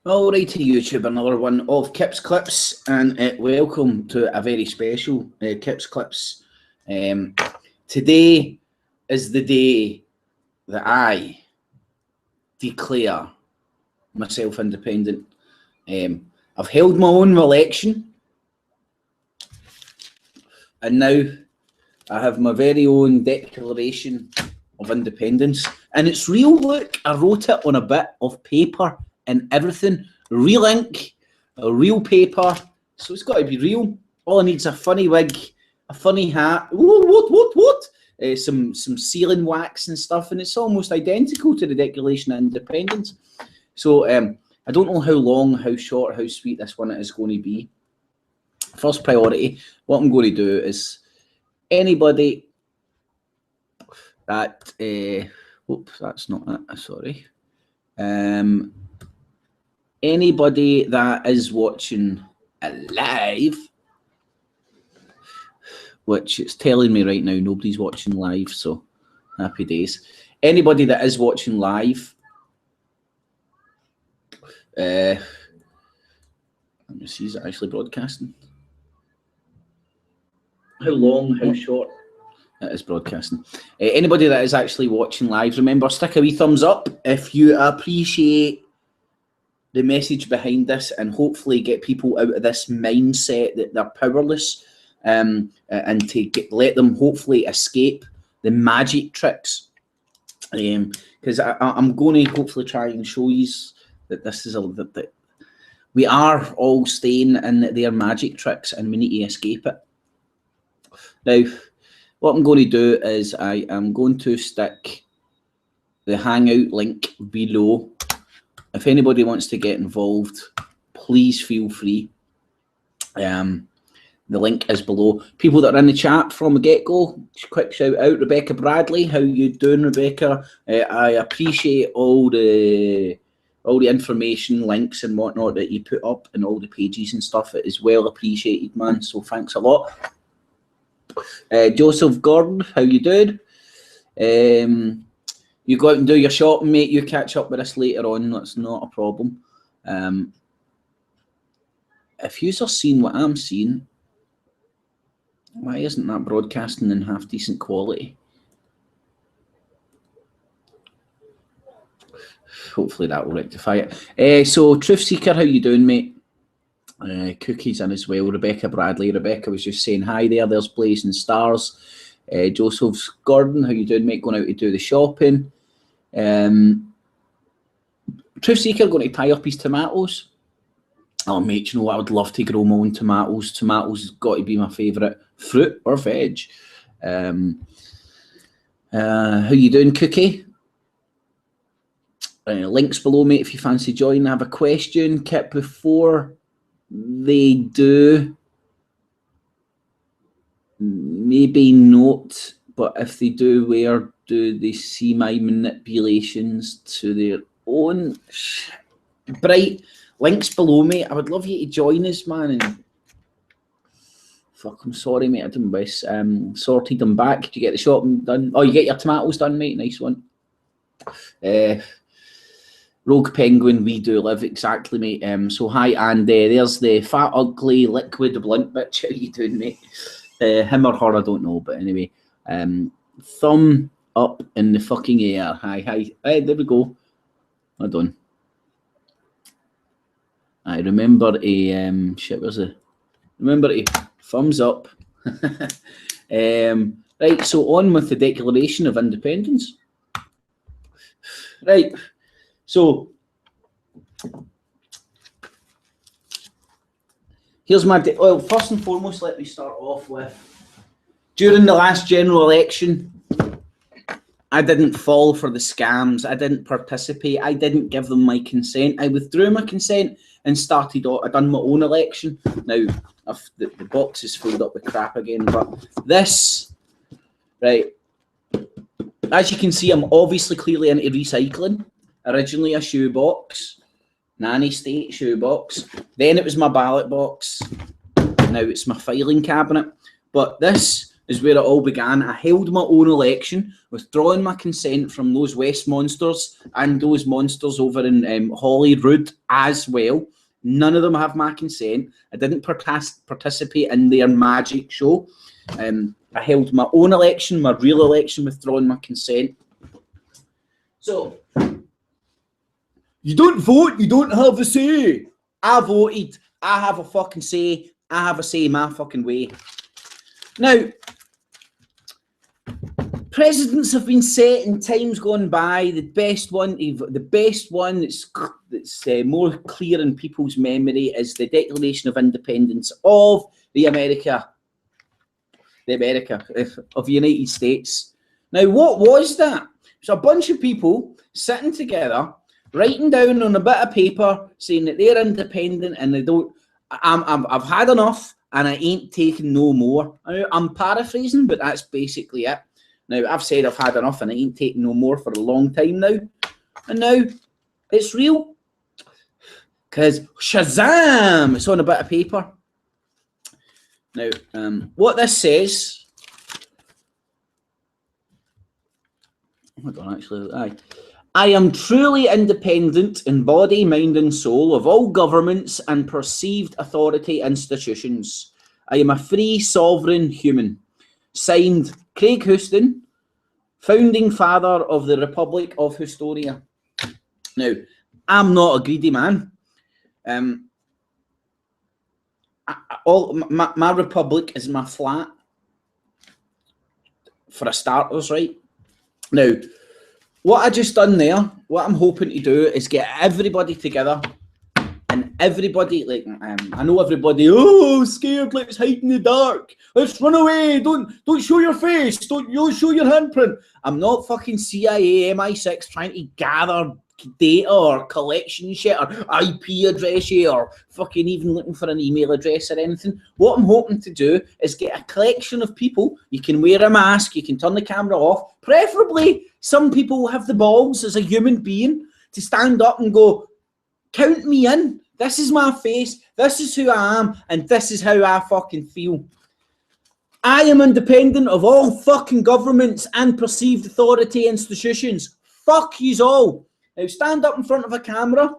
Alrighty YouTube, another one of Kip's Clips, and welcome to a very special Kip's Clips. Today is the day that I declare myself independent. I've held my own election, and now I have my very own declaration of independence, and it's real. Look, I wrote it on a bit of paper and everything, real ink, a real paper, so it's got to be real. All I need is a funny wig, a funny hat, some sealing wax and stuff, and it's almost identical to the Declaration of Independence. So I don't know how long, how short, how sweet this one is going to be. First priority, what I'm going to do is anybody that oops, that's not it, sorry. Anybody that is watching live, which it's telling me right now nobody's watching live, so happy days. Anybody that is watching live, let me see, is it actually broadcasting? How long, how short? It is broadcasting. Anybody that is actually watching live, remember, stick a wee thumbs up if you appreciate the message behind this, and hopefully get people out of this mindset that they're powerless, and to let them hopefully escape the magic tricks. Because I'm going to hopefully try and show you that this is that we are all staying in their magic tricks, and we need to escape it. Now, what I'm going to do is I am going to stick the Hangout link below. If anybody wants to get involved, please feel free. The link is below. People that are in the chat from the get-go, quick shout out, Rebecca Bradley. How you doing, Rebecca? I appreciate all the information, links and whatnot that you put up, and all the pages and stuff. It is well appreciated, man. So thanks a lot. Joseph Gordon, how you doing? You go out and do your shopping, mate. You catch up with us later on. That's not a problem. If you are seeing what I'm seeing, why isn't that broadcasting in half decent quality? Hopefully that will rectify it. So Truth Seeker, how you doing, mate? Cookies in as well. Rebecca Bradley. Rebecca was just saying hi there. There's Blazing Stars. Joseph Gordon, how you doing, mate? Going out to do the shopping. Truth Seeker going to tie up his tomatoes. Oh, mate, you know what? I would love to grow my own tomatoes. Tomatoes has got to be my favourite fruit or veg. How you doing, Cookie? Links below, mate, if you fancy joining. I have a question, Kip, before they do. Maybe not, but if they do, where do they see my manipulations to their own? Bright, links below, mate. I would love you to join us, man. And fuck, I'm sorry, mate. I didn't miss. Sorted them back. Did you get the shopping done? Oh, you get your tomatoes done, mate. Nice one. Rogue Penguin, we do live, exactly, mate. So hi, and there's the fat, ugly, liquid, blunt bitch. How you doing, mate? Him or her, I don't know, but anyway, thumb up in the fucking air. Hi, hey, there we go. Hold on. I remember a shit. Where's it? Remember a thumbs up. Right, so on with the Declaration of Independence. Right, so here's my, well, first and foremost, let me start off with, during the last general election, I didn't fall for the scams. I didn't participate. I didn't give them my consent. I withdrew my consent and started, I done my own election. Now, the box is filled up with crap again, but this, right, as you can see, I'm obviously clearly into recycling. Originally a shoebox, nanny state shoebox. Then it was my ballot box. Now it's my filing cabinet. But this is where it all began. I held my own election, withdrawing my consent from those West monsters and those monsters over in Holyrood as well. None of them have my consent. I didn't participate in their magic show. I held my own election, my real election, withdrawing my consent. So, you don't vote, you don't have a say. I voted. I have a fucking say. I have a say my fucking way. Now, presidents have been set in times gone by. The best one that's more clear in people's memory is the Declaration of Independence of the America of the United States. Now, what was that? It's a bunch of people sitting together, writing down on a bit of paper, saying that they're independent and they don't. I've had enough, and I ain't taking no more. I'm paraphrasing, but that's basically it. Now, I've said I've had enough, and I ain't taking no more for a long time now, and now it's real. Because Shazam! It's on a bit of paper. Now, what this says. Hold on, actually. I am truly independent in body, mind, and soul of all governments and perceived authority institutions. I am a free, sovereign human. Signed, Craig Houston, founding father of the Republic of Hustonia. Now, I'm not a greedy man. My republic is my flat, for a starters, right? Now, what I just done there, what I'm hoping to do is get everybody together, and everybody, like, I know everybody, oh, scared, let's hide in the dark, let's run away, don't show your face, don't show your handprint. I'm not fucking CIA, MI6 trying to gather data or collection shit or IP address or fucking even looking for an email address or anything. What I'm hoping to do is get a collection of people. You can wear a mask, you can turn the camera off. Preferably, some people have the balls as a human being to stand up and go, count me in. This is my face, this is who I am, and this is how I fucking feel. I am independent of all fucking governments and perceived authority institutions. Fuck yous all. Now stand up in front of a camera.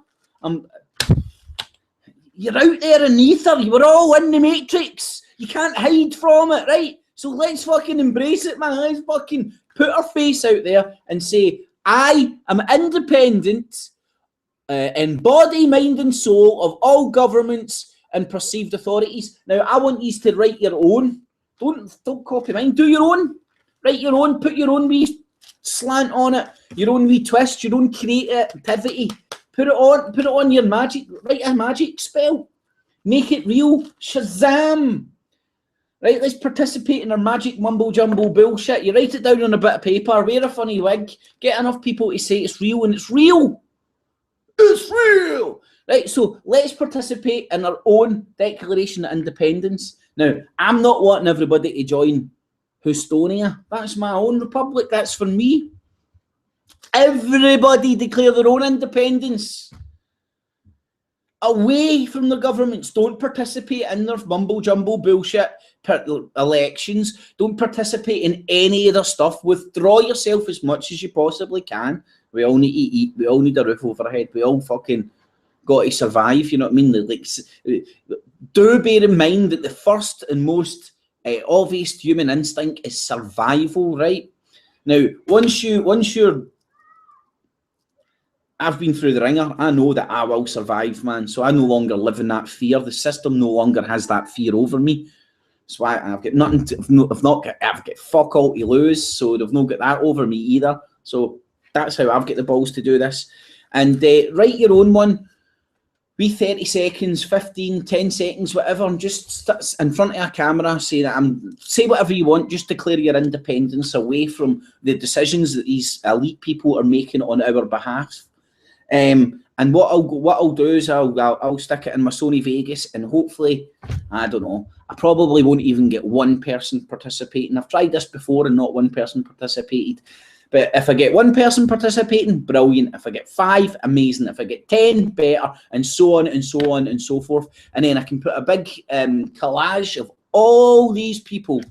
You're out there in ether. You were all in the Matrix. You can't hide from it, right? So let's fucking embrace it, man. Let's fucking put our face out there and say, I am independent in body, mind, and soul of all governments and perceived authorities. Now, I want you to write your own. Don't copy mine. Do your own. Write your own. Put your own wee slant on it, your own wee twist, your own creativity. Put it on your magic. Write a magic spell. Make it real. Shazam! Right, let's participate in our magic mumbo jumbo bullshit. You write it down on a bit of paper, wear a funny wig, get enough people to say it's real, and it's real. It's real! Right, so let's participate in our own Declaration of Independence. Now, I'm not wanting everybody to join Hustonia. That's my own republic. That's for me. Everybody declare their own independence. Away from the governments. Don't participate in their mumbo-jumbo bullshit elections. Don't participate in any of their stuff. Withdraw yourself as much as you possibly can. We all need to eat. We all need a roof over our head. We all fucking got to survive, you know what I mean? Like, do bear in mind that the first and most obvious human instinct is survival, right? Now, once you're, I've been through the ringer. I know that I will survive, man. So I no longer live in that fear. The system no longer has that fear over me. That's why I've got nothing to, I've got fuck all to lose. So they've not got that over me either. So that's how I've got the balls to do this. And write your own one. Be 30 seconds, 15, 10 seconds, whatever, and just sit in front of a camera, say whatever you want, just declare your independence away from the decisions that these elite people are making on our behalf. And what I'll do is I'll stick it in my Sony Vegas, and hopefully, I don't know, I probably won't even get one person participating. I've tried this before and not one person participated. But if I get one person participating, brilliant. If I get 5, amazing. If I get 10, better, and so on and so on and so forth. And then I can put a big collage of all these people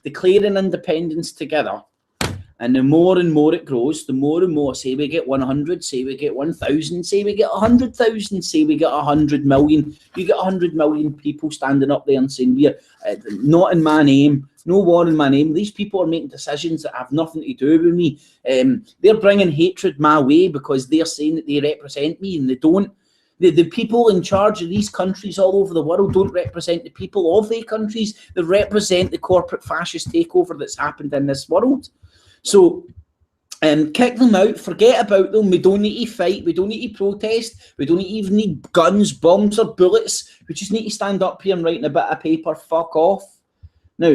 declaring independence together. And the more and more it grows, the more and more, say we get 100, say we get 1,000, say we get 100,000, say we get 100 million. You get 100 million people standing up there and saying, we're not in my name, no war in my name. These people are making decisions that have nothing to do with me. They're bringing hatred my way because they're saying that they represent me, and they don't. The people in charge of these countries all over the world don't represent the people of their countries. They represent the corporate fascist takeover that's happened in this world. So kick them out, forget about them. We don't need to fight, we don't need to protest, we don't even need guns, bombs or bullets. We just need to stand up here and write in a bit of paper, fuck off. Now,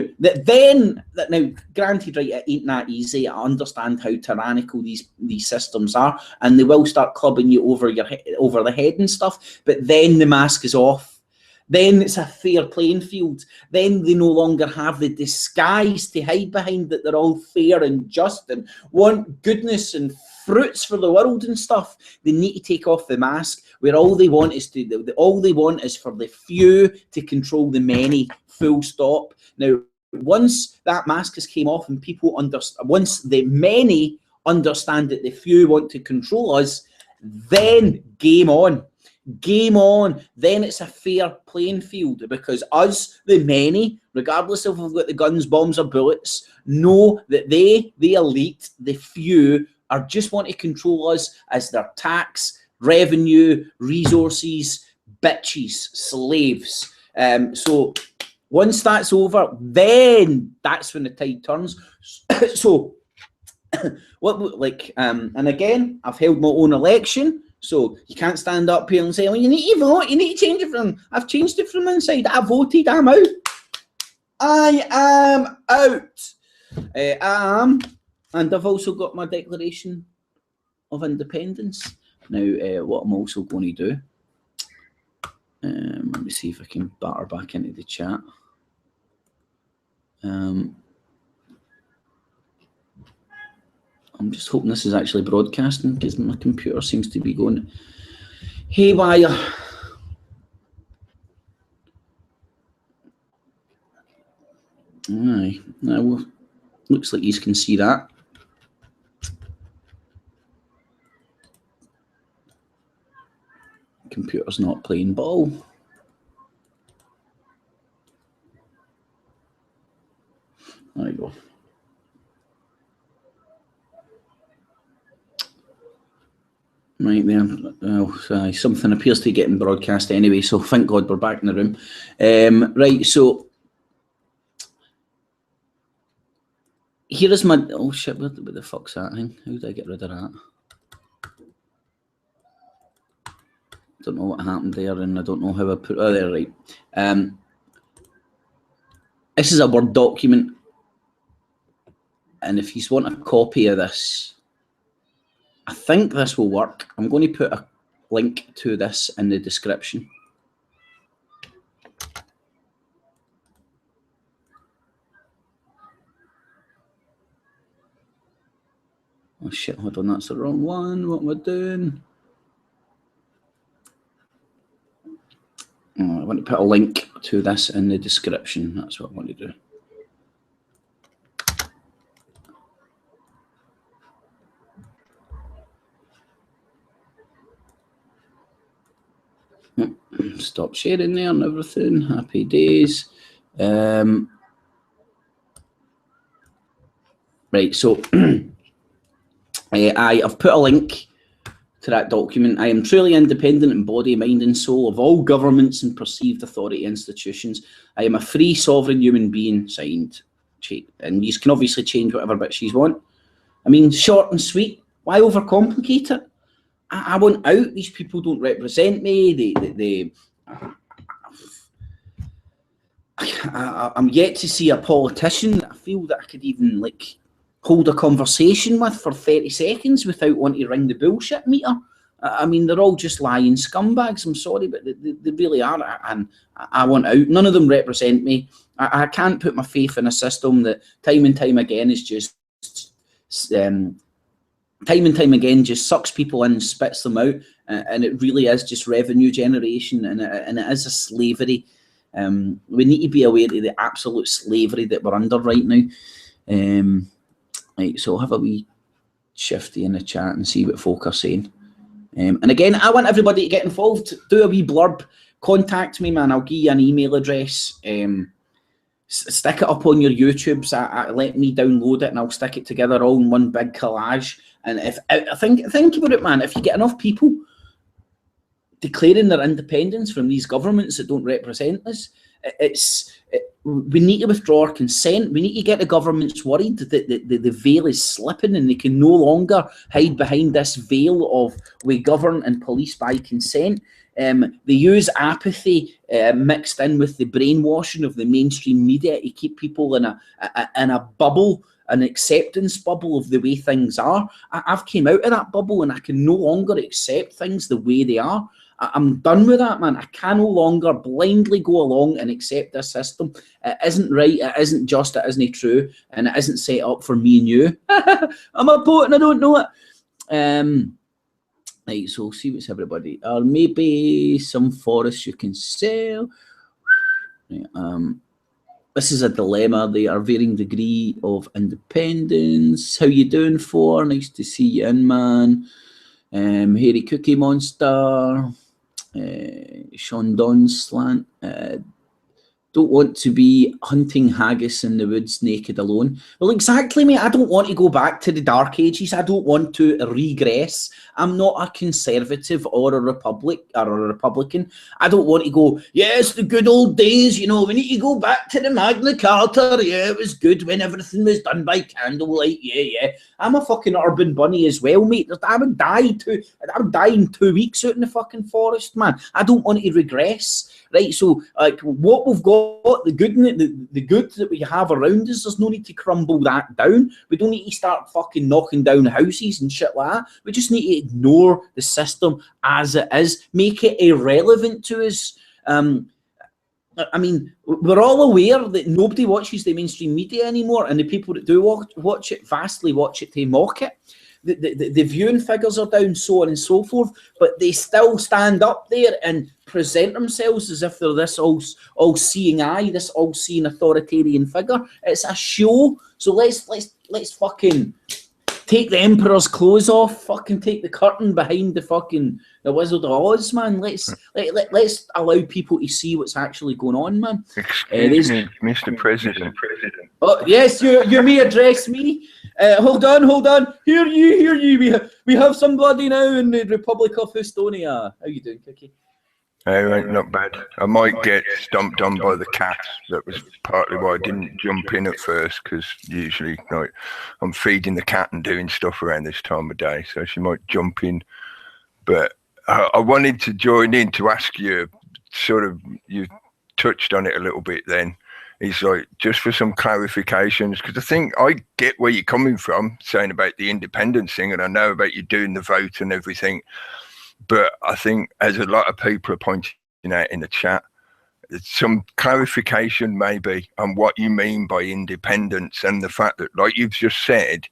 granted, right, it ain't that easy. I understand how tyrannical these systems are, and they will start clubbing you over the head and stuff, but then the mask is off. Then it's a fair playing field. Then they no longer have the disguise to hide behind, that they're all fair and just and want goodness and fruits for the world and stuff. They need to take off the mask, where all they want is for the few to control the many, full stop. Now, once that mask has came off and people understand, once the many understand that the few want to control us, then game on. Game on. Then it's a fair playing field, because us, the many, regardless if we've got the guns, bombs or bullets, know that the elite, the few, are just want to control us as their tax, revenue, resources, bitches, slaves. So once that's over, then that's when the tide turns. So and again, I've held my own election. So you can't stand up here and say, well, you need to vote, you need to change it from, I've changed it from inside, I voted, I'm out. I am out. And I've also got my Declaration of Independence. Now, what I'm also going to do, let me see if I can batter back into the chat. I'm just hoping this is actually broadcasting, because my computer seems to be going haywire. Aye, well, looks like you can see that. Computer's not playing ball. There you go. Right there. Well, something appears to be getting broadcast anyway, so thank God we're back in the room. Right, so here is my, oh shit, what the fuck's that thing? How do I get rid of that? Don't know what happened there, and I don't know how I put, oh, there, right. This is a Word document, and if you want a copy of this, I think this will work. I'm going to put a link to this in the description. Oh shit, hold on, that's the wrong one. What am I doing? Oh, I want to put a link to this in the description. That's what I want to do. Stop sharing there and everything. Happy days. Right, so I've put a link to that document. I am truly independent in body, mind and soul of all governments and perceived authority institutions. I am a free sovereign human being, signed. And you can obviously change whatever bits you want. I mean, short and sweet. Why overcomplicate it? I want out. These people don't represent me. I'm yet to see a politician that I feel that I could even like hold a conversation with for 30 seconds without wanting to ring the bullshit meter. I mean, they're all just lying scumbags. I'm sorry, but they really are. And I want out. None of them represent me. I can't put my faith in a system that time and time again is just time and time again just sucks people in, spits them out, and it really is just revenue generation, and it is a slavery. We need to be aware of the absolute slavery that we're under right now. Right, so I'll have a wee shifty in the chat and see what folk are saying. And again, I want everybody to get involved. Do a wee blurb. Contact me, man. I'll give you an email address. Stick it up on your YouTubes. Let me download it and I'll stick it together all in one big collage. And if I think about it, man, if you get enough people declaring their independence from these governments that don't represent us, we need to withdraw our consent. We need to get the governments worried that the veil is slipping and they can no longer hide behind this veil of we govern and police by consent. They use apathy mixed in with the brainwashing of the mainstream media to keep people in a bubble, an acceptance bubble of the way things are. I've came out of that bubble and I can no longer accept things the way they are. I'm done with that, man. I can no longer blindly go along and accept this system. It isn't right, it isn't just, it isn't true, and it isn't set up for me and you. I'm a poet and I don't know it. Right, so see what's everybody. Or maybe some forests you can sell. Right, this is a dilemma. They are varying degree of independence. How you doing, for? Nice to see you in, man. Hairy Cookie Monster. Sean Don Slant. Don't want to be hunting haggis in the woods naked alone. Well, exactly, mate. I don't want to go back to the dark ages. I don't want to regress. I'm not a conservative or a Republican. I don't want to go, yes, the good old days, you know, we need to go back to the Magna Carta. Yeah, it was good when everything was done by candlelight. Yeah. I'm a fucking urban bunny as well, mate. I would die in 2 weeks out in the fucking forest, man. I don't want to regress. Right, so like what we've got, the good that we have around us, there's no need to crumble that down. We don't need to start fucking knocking down houses and shit like that. We just need to ignore the system as it is, make it irrelevant to us. I mean, we're all aware that nobody watches the mainstream media anymore, and the people that do watch it vastly watch it to mock it. The viewing figures are down, so on and so forth, but they still stand up there and present themselves as if they're this all-seeing eye, this all-seeing authoritarian figure. It's a show, so let's fucking take the Emperor's clothes off, fucking take the curtain behind the Wizard of Oz, man. Let's allow people to see what's actually going on, man. Excuse me, Mr. President. Oh yes, you may address me. Hold on. Hear you. We have somebody now in the Republic of Estonia. How you doing, Cookie? Hey, not bad. I might get stomped on by the cats. That was partly why I didn't jump in at first, because usually I'm feeding the cat and doing stuff around this time of day, so she might jump in. But I wanted to join in to ask you, you touched on it a little bit then. It's like, just for some clarifications, because I think I get where you're coming from, saying about the independence thing, and I know about you doing the vote and everything. But I think, as a lot of people are pointing out in the chat, some clarification maybe on what you mean by independence, and the fact that, like you've just said,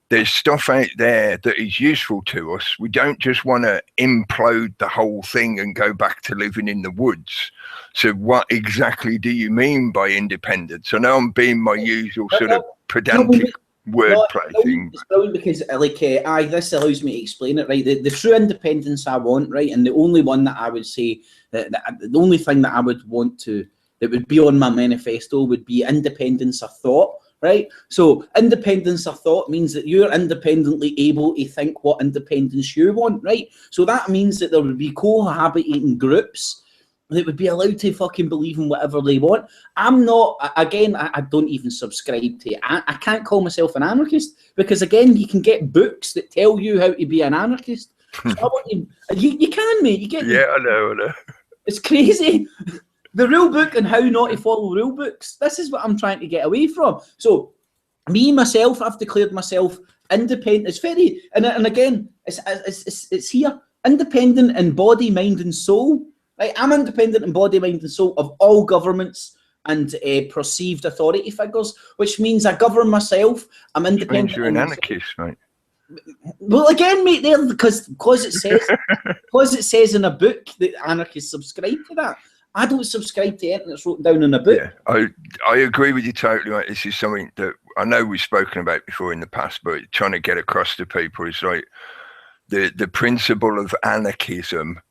there's stuff out there that is useful to us. We don't just want to implode the whole thing and go back to living in the woods. So what exactly do you mean by independence? I know I'm being my usual sort of pedantic wordplay thing. It's brilliant because this allows me to explain it, right? The true independence I want, right, and the only one that I would say, that the only thing that I would want that would be on my manifesto would be independence of thought. Right, so independence of thought means that you're independently able to think what independence you want, right? So that means that there would be cohabitating groups that would be allowed to fucking believe in whatever they want. I'm not, again, I don't even subscribe to it. I can't call myself an anarchist because, again, you can get books that tell you how to be an anarchist. So I want you can, mate. You get yeah, I know. It's crazy. The rule book and how not to follow rule books. This is what I'm trying to get away from. So, me, myself, I've declared myself independent. It's very, and again, it's here. Independent in body, mind, and soul. Right? I'm independent in body, mind, and soul of all governments and perceived authority figures, which means I govern myself. I'm independent. You're an anarchist, right? Well, again, mate, there because it says in a book that anarchists subscribe to that. I don't subscribe to anything that's written down in a book. Yeah, I agree with you totally, mate. This is something that I know we've spoken about before in the past, but trying to get across to people is like the principle of anarchism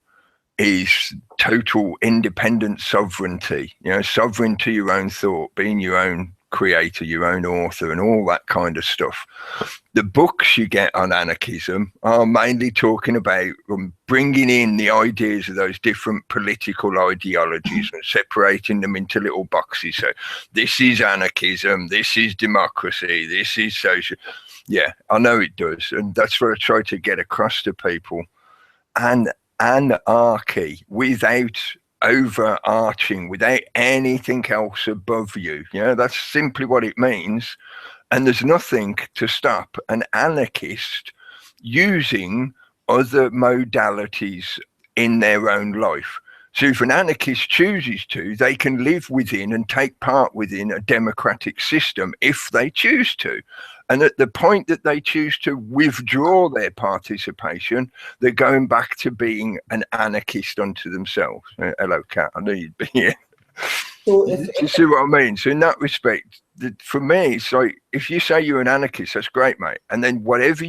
is total independent sovereignty, sovereign to your own thought, being your own creator, your own author, and all that kind of stuff. The books you get on anarchism are mainly talking about bringing in the ideas of those different political ideologies and separating them into little boxes. So this is anarchism, this is democracy, this is social. Yeah, I know it does. And that's what I try to get across to people. And anarchy without overarching, without anything else above you. That's simply what it means. And there's nothing to stop an anarchist using other modalities in their own life. So if an anarchist chooses to, they can live within and take part within a democratic system if they choose to. And at the point that they choose to withdraw their participation, they're going back to being an anarchist unto themselves. Hello, Kat. I knew you'd be here. So you see what I mean? So in that respect, for me, it's like, if you say you're an anarchist, that's great, mate. And then whatever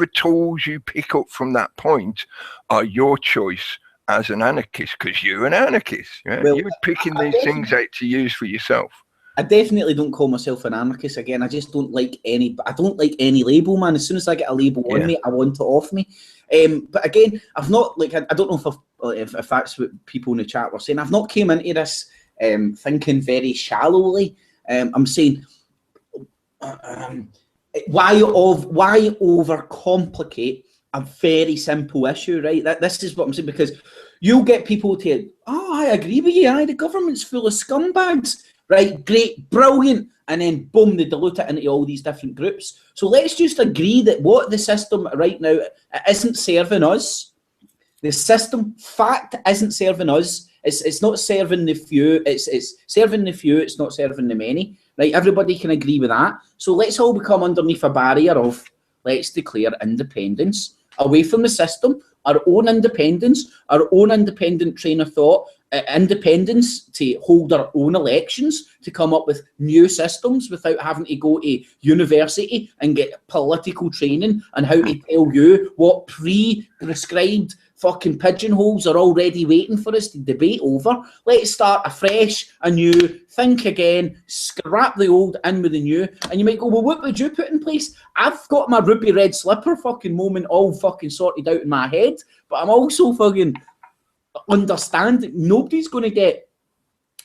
tools you pick up from that point are your choice as an anarchist, because you're an anarchist. Well, you're picking these things out to use for yourself. I definitely don't call myself an anarchist. Again, I just don't like any. I don't like any label, man. As soon as I get a label on me, I want it off me. But again, I've not I don't know if that's what people in the chat were saying. I've not came into this thinking very shallowly. I'm saying why overcomplicate a very simple issue, right? This is what I'm saying, because you'll get people to, I agree with you. The government's full of scumbags. Right, great, brilliant, and then boom, they dilute it into all these different groups. So let's just agree that what the system right now isn't serving us. The system, fact, isn't serving us. It's not serving the few. It's serving the few. It's not serving the many. Right, everybody can agree with that. So let's all become underneath a barrier of let's declare independence away from the system. Our own independence, our own independent train of thought, independence to hold our own elections, to come up with new systems without having to go to university and get political training and how to tell you what pre-prescribed fucking pigeonholes are already waiting for us to debate over. Let's start afresh, anew, think again, scrap the old, in with the new. And you might go, well, what would you put in place? I've got my ruby red slipper fucking moment all fucking sorted out in my head, but I'm also fucking understanding nobody's going to get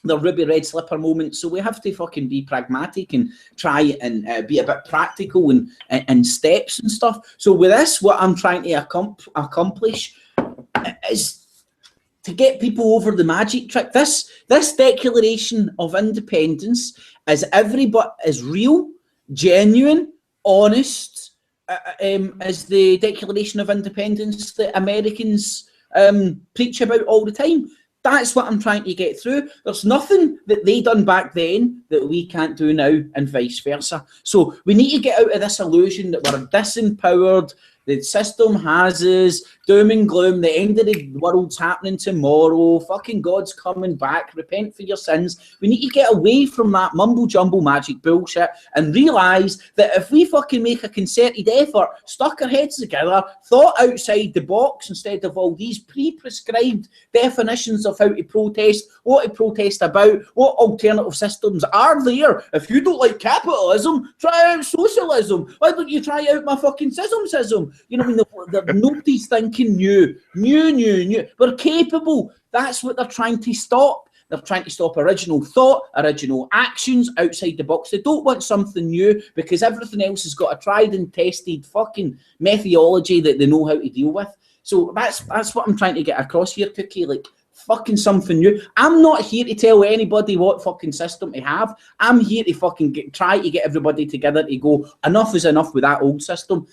the ruby red slipper moment, so we have to fucking be pragmatic and try and be a bit practical and steps and stuff. So with this, what I'm trying to accomplish is to get people over the magic trick. This declaration of independence is real, genuine, honest, as the Declaration of Independence that Americans preach about all the time. That's what I'm trying to get through. There's nothing that they done back then that we can't do now, and vice versa. So we need to get out of this illusion that we're disempowered, the system has us, doom and gloom, the end of the world's happening tomorrow, fucking God's coming back, repent for your sins. We need to get away from that mumble-jumble magic bullshit and realise that if we fucking make a concerted effort, stuck our heads together, thought outside the box instead of all these pre-prescribed definitions of how to protest, what to protest about, what alternative systems are there. If you don't like capitalism, try out socialism. Why don't you try out my fucking schism? You know what I mean? Nobody's thinking new. We're capable. That's what they're trying to stop. They're trying to stop original thought, original actions outside the box. They don't want something new because everything else has got a tried and tested fucking methodology that they know how to deal with. So that's what I'm trying to get across here, Cookie. Like, fucking something new. I'm not here to tell anybody what fucking system to have. I'm here to fucking try to get everybody together to go, enough is enough with that old system.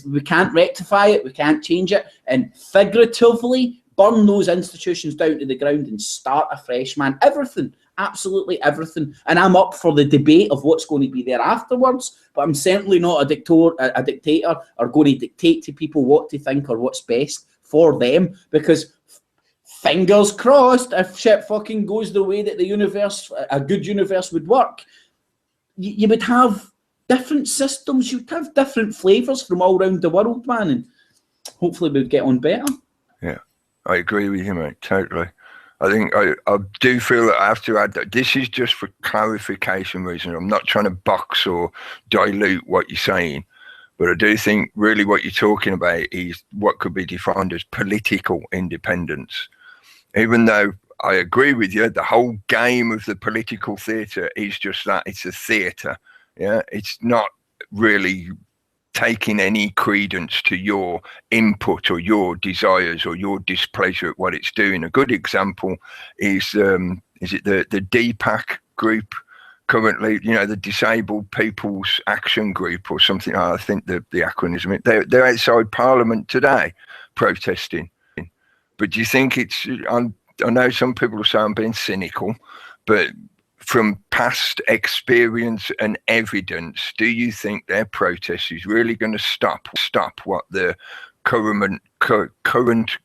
We can't rectify it, we can't change it, and figuratively burn those institutions down to the ground and start afresh, man. Everything, absolutely everything. And I'm up for the debate of what's going to be there afterwards, but I'm certainly not a dictator or going to dictate to people what to think or what's best for them, because fingers crossed, if shit fucking goes the way that the universe, a good universe would work, you would have different systems, you'd have different flavours from all around the world, man, and hopefully we'd get on better. Yeah, I agree with you, mate, totally. I think I do feel that I have to add that this is just for clarification reasons. I'm not trying to box or dilute what you're saying, but I do think really what you're talking about is what could be defined as political independence. Even though I agree with you, the whole game of the political theatre is just that, it's a theatre. Yeah, it's not really taking any credence to your input or your desires or your displeasure at what it's doing. A good example is it the DPAC group currently, you know, the Disabled People's Action Group or something. I think the acronym, they're outside Parliament today protesting. But do you think it's, I know some people say I'm being cynical, but from past experience and evidence, do you think their protest is really going to stop what the current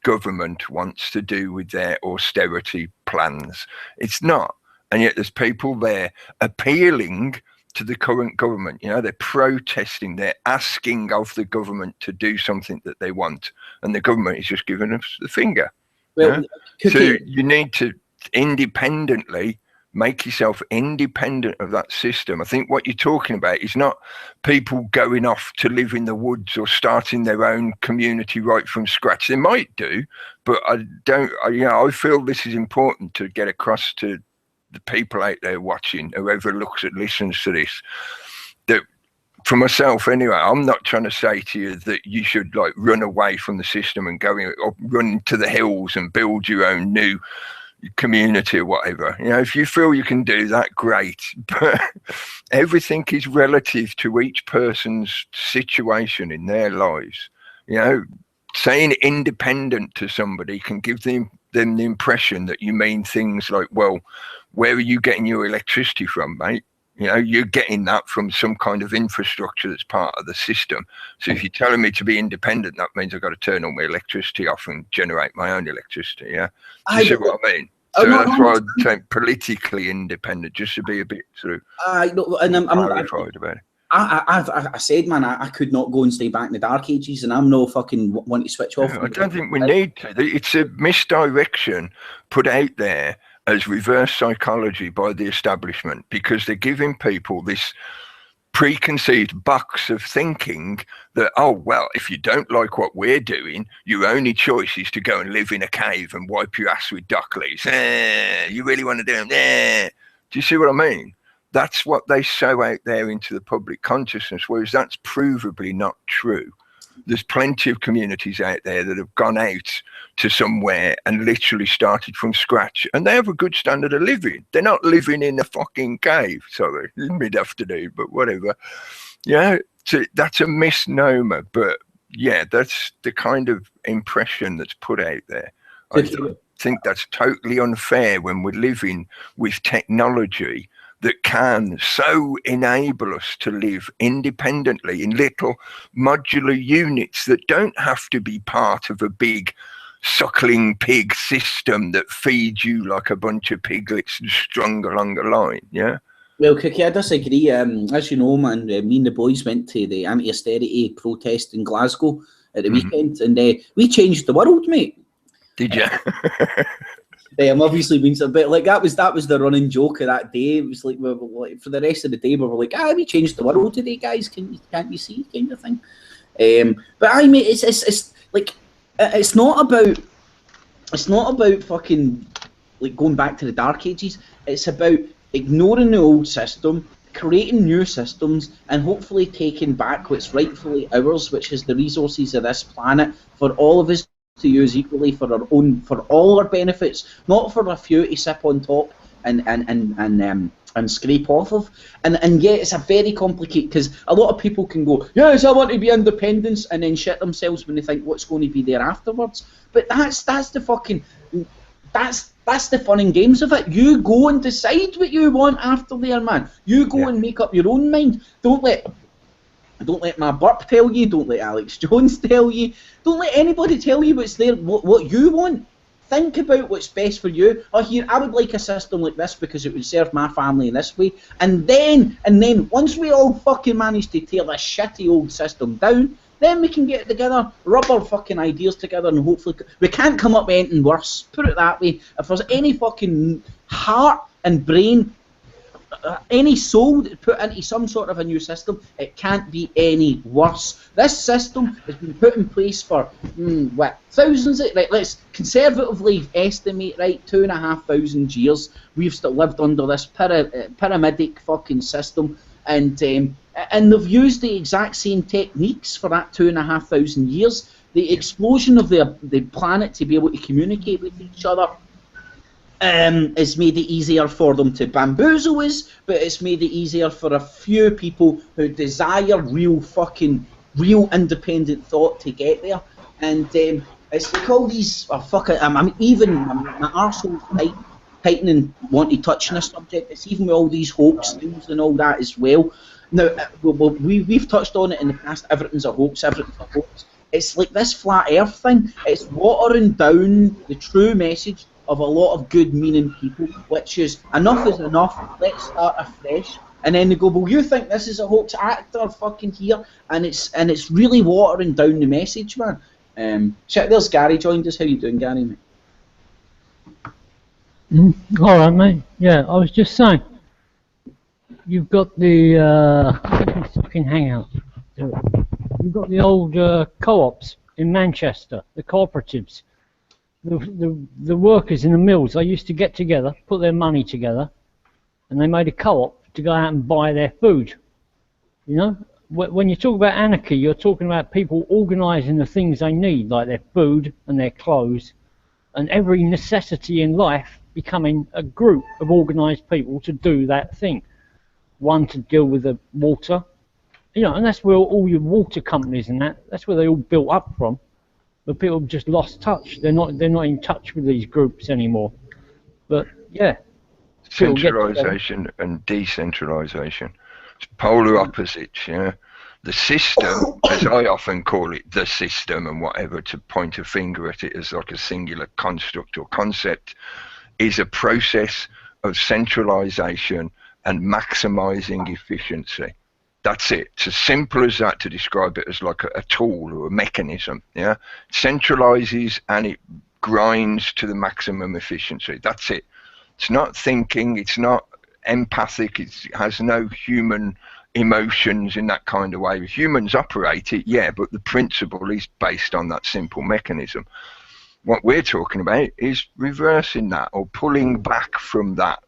government wants to do with their austerity plans? It's not. And yet there's people there appealing to the current government. You know, they're protesting, they're asking of the government to do something that they want. And the government is just giving us the finger. Well, so you need to independently make yourself independent of that system. I think what you're talking about is not people going off to live in the woods or starting their own community right from scratch. They might do, but I feel this is important to get across to the people out there watching, whoever listens to this, that for myself anyway, I'm not trying to say to you that you should like run away from the system and go or run to the hills and build your own new community or whatever. You know, if you feel you can do that, great. But everything is relative to each person's situation in their lives. You know, saying independent to somebody can give them the impression that you mean things like, well, where are you getting your electricity from, mate? You know, you're getting that from some kind of infrastructure that's part of the system. So if you're telling me to be independent, that means I've got to turn all my electricity off and generate my own electricity, yeah? Do you see what I mean? So that's why I'd say politically independent, just to be a bit sort of clarified about it. I said, man, I could not go and stay back in the dark ages, and I'm no fucking want to switch off. I don't think we need to. It's a misdirection put out there as reverse psychology by the establishment, because they're giving people this preconceived box of thinking that, oh, well, if you don't like what we're doing, your only choice is to go and live in a cave and wipe your ass with dock leaves. You really want to do it? Do you see what I mean? That's what they sow out there into the public consciousness, whereas that's provably not true. There's plenty of communities out there that have gone out to somewhere and literally started from scratch, and they have a good standard of living. They're not living in a fucking cave. Sorry, mid-afternoon, but whatever. Yeah, so that's a misnomer, but yeah, that's the kind of impression that's put out there. I think that's totally unfair when we're living with technology that can so enable us to live independently in little modular units that don't have to be part of a big suckling pig system that feeds you like a bunch of piglets strung along a line, yeah? Well, Cookie, I disagree. As you know, man, me and the boys went to the anti-austerity protest in Glasgow at the weekend, and we changed the world, mate. Did you? Obviously means a bit like that was the running joke of that day. It was like, for the rest of the day we were like, we changed the world today, guys. Can't you see, kind of thing. But I mean, it's like it's not about fucking like going back to the dark ages. It's about ignoring the old system, creating new systems, and hopefully taking back what's rightfully ours, which is the resources of this planet for all of us to use equally for all our benefits, not for a few to sip on top and scrape off of. And yeah, it's a very complicated, because a lot of people can go, yes, I want to be independent, and then shit themselves when they think what's going to be there afterwards. But that's the fun and games of it. You go and decide what you want after there, man. You go and make up your own mind. Don't let my burp tell you. Don't let Alex Jones tell you. Don't let anybody tell you what's there, what you want. think about what's best for you. Oh, here, I would like a system like this because it would serve my family in this way. And then once we all fucking manage to tear this shitty old system down, then we can get together, rub our fucking ideas together, and hopefully we can't come up with anything worse. Put it that way. If there's any fucking heart and brain, any soul put into some sort of a new system, it can't be any worse. This system has been put in place for what, thousands of, right, let's conservatively estimate, right, 2,500 years we've still lived under this pyramidic fucking system, and they've used the exact same techniques for that 2,500 years. The explosion of the planet to be able to communicate with each other it's made it easier for them to bamboozle us, but it's made it easier for a few people who desire real independent thought to get there. And it's like all these, even my arsehole's tightening, want to touch on this subject. It's even with all these hoax things and all that as well. Now, we've touched on it in the past, everything's a hoax, everything's a hoax. It's like this flat earth thing, it's watering down the true message of a lot of good-meaning people, which is enough is enough, let's start afresh. And then they go, well, you think this is a hoax actor fucking here, and it's really watering down the message, man. Shit, there's Gary joined us. How you doing, Gary, mate? All right, mate. Yeah, I was just saying, you've got the fucking hangout. You've got the old co-ops in Manchester, the cooperatives. The workers in the mills, they used to get together, put their money together, and they made a co-op to go out and buy their food. You know, when you talk about anarchy, you're talking about people organising the things they need, like their food and their clothes, and every necessity in life becoming a group of organised people to do that thing. One to deal with the water, you know, and that's where all your water companies and that's where they all built up from. But people have just lost touch. They're not in touch with these groups anymore. But yeah, centralisation and decentralisation, it's polar opposites. You know, the system, as I often call it, the system, and whatever to point a finger at it as like a singular construct or concept, is a process of centralisation and maximising efficiency. That's it. It's as simple as that to describe it as like a tool or a mechanism. Yeah, it centralizes and it grinds to the maximum efficiency. That's it. It's not thinking. It's not empathic. It has no human emotions in that kind of way. Humans operate it, yeah, but the principle is based on that simple mechanism. What we're talking about is reversing that or pulling back from that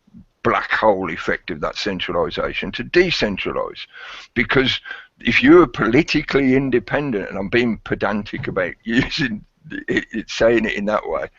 black hole effect of that centralisation to decentralise. Because if you're politically independent, and I'm being pedantic about using it, saying it in that way,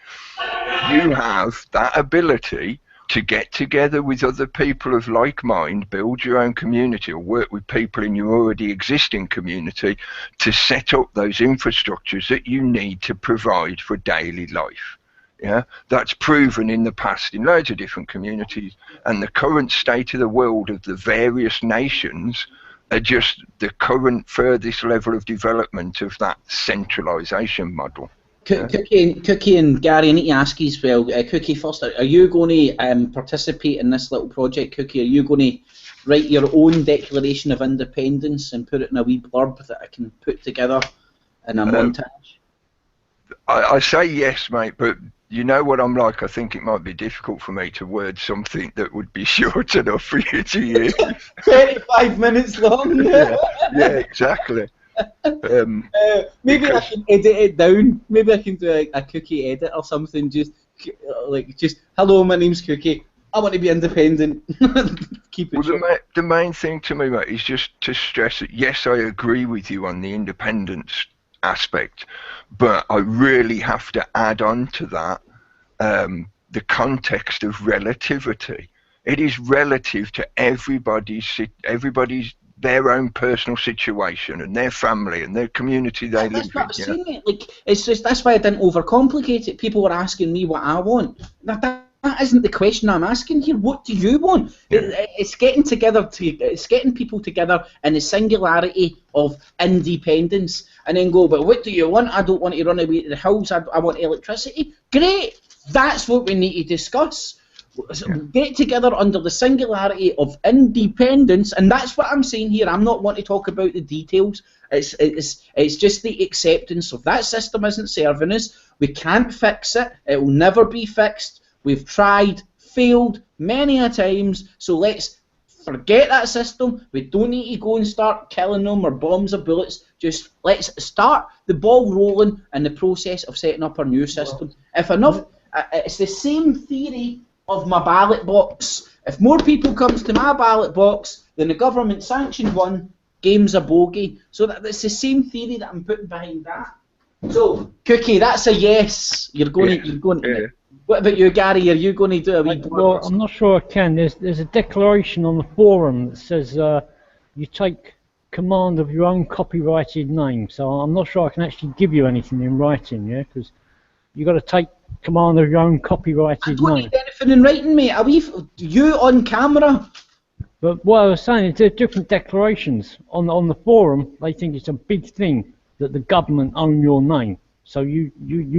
you have that ability to get together with other people of like mind, build your own community, or work with people in your already existing community to set up those infrastructures that you need to provide for daily life. Yeah, that's proven in the past in loads of different communities, and the current state of the world of the various nations are just the current furthest level of development of that centralisation model. Cookie and Gary, I need to ask you as well. Cookie, first, are you going to participate in this little project, Cookie? Are you going to write your own Declaration of Independence and put it in a wee blurb that I can put together in a montage? I say yes, mate, but you know what I'm like. I think it might be difficult for me to word something that would be short enough for you to use. 25 minutes long. Yeah, exactly. Maybe I can edit it down. Maybe I can do a Cookie edit or something. Just hello, my name's Cookie. I want to be independent. Keep it short. The main thing to me, mate, is just to stress that yes, I agree with you on the independence aspect, but I really have to add on to that the context of relativity. It is relative to everybody's their own personal situation and their family and their community they live in. That's what I'm saying. Like, it's just, that's why I didn't overcomplicate it. People were asking me what I want. That isn't the question I'm asking here. What do you want? Yeah. It's getting people together in the singularity of independence, and then go, but what do you want? I don't want to run away to the hills. I want electricity. Great. That's what we need to discuss. Get together under the singularity of independence, and that's what I'm saying here. I'm not wanting to talk about the details. It's just the acceptance of that system isn't serving us. We can't fix it. It will never be fixed. We've tried, failed many a times. So let's forget that system. We don't need to go and start killing them or bombs or bullets. Just let's start the ball rolling in the process of setting up our new system. If enough, it's the same theory of my ballot box. If more people comes to my ballot box than the government sanctioned one, game's a bogey. So that's the same theory that I'm putting behind that. So Cookie, that's a yes. You're going to. What about you, Gary? Are you going to do a wee? Well, I'm not sure I can. There's a declaration on the forum that says you take command of your own copyrighted name. So I'm not sure I can actually give you anything in writing, yeah, because you got to take command of your own copyrighted name. I don't need anything in writing, mate. Are you on camera? But what I was saying is there are different declarations on the forum. They think it's a big thing that the government own your name. So you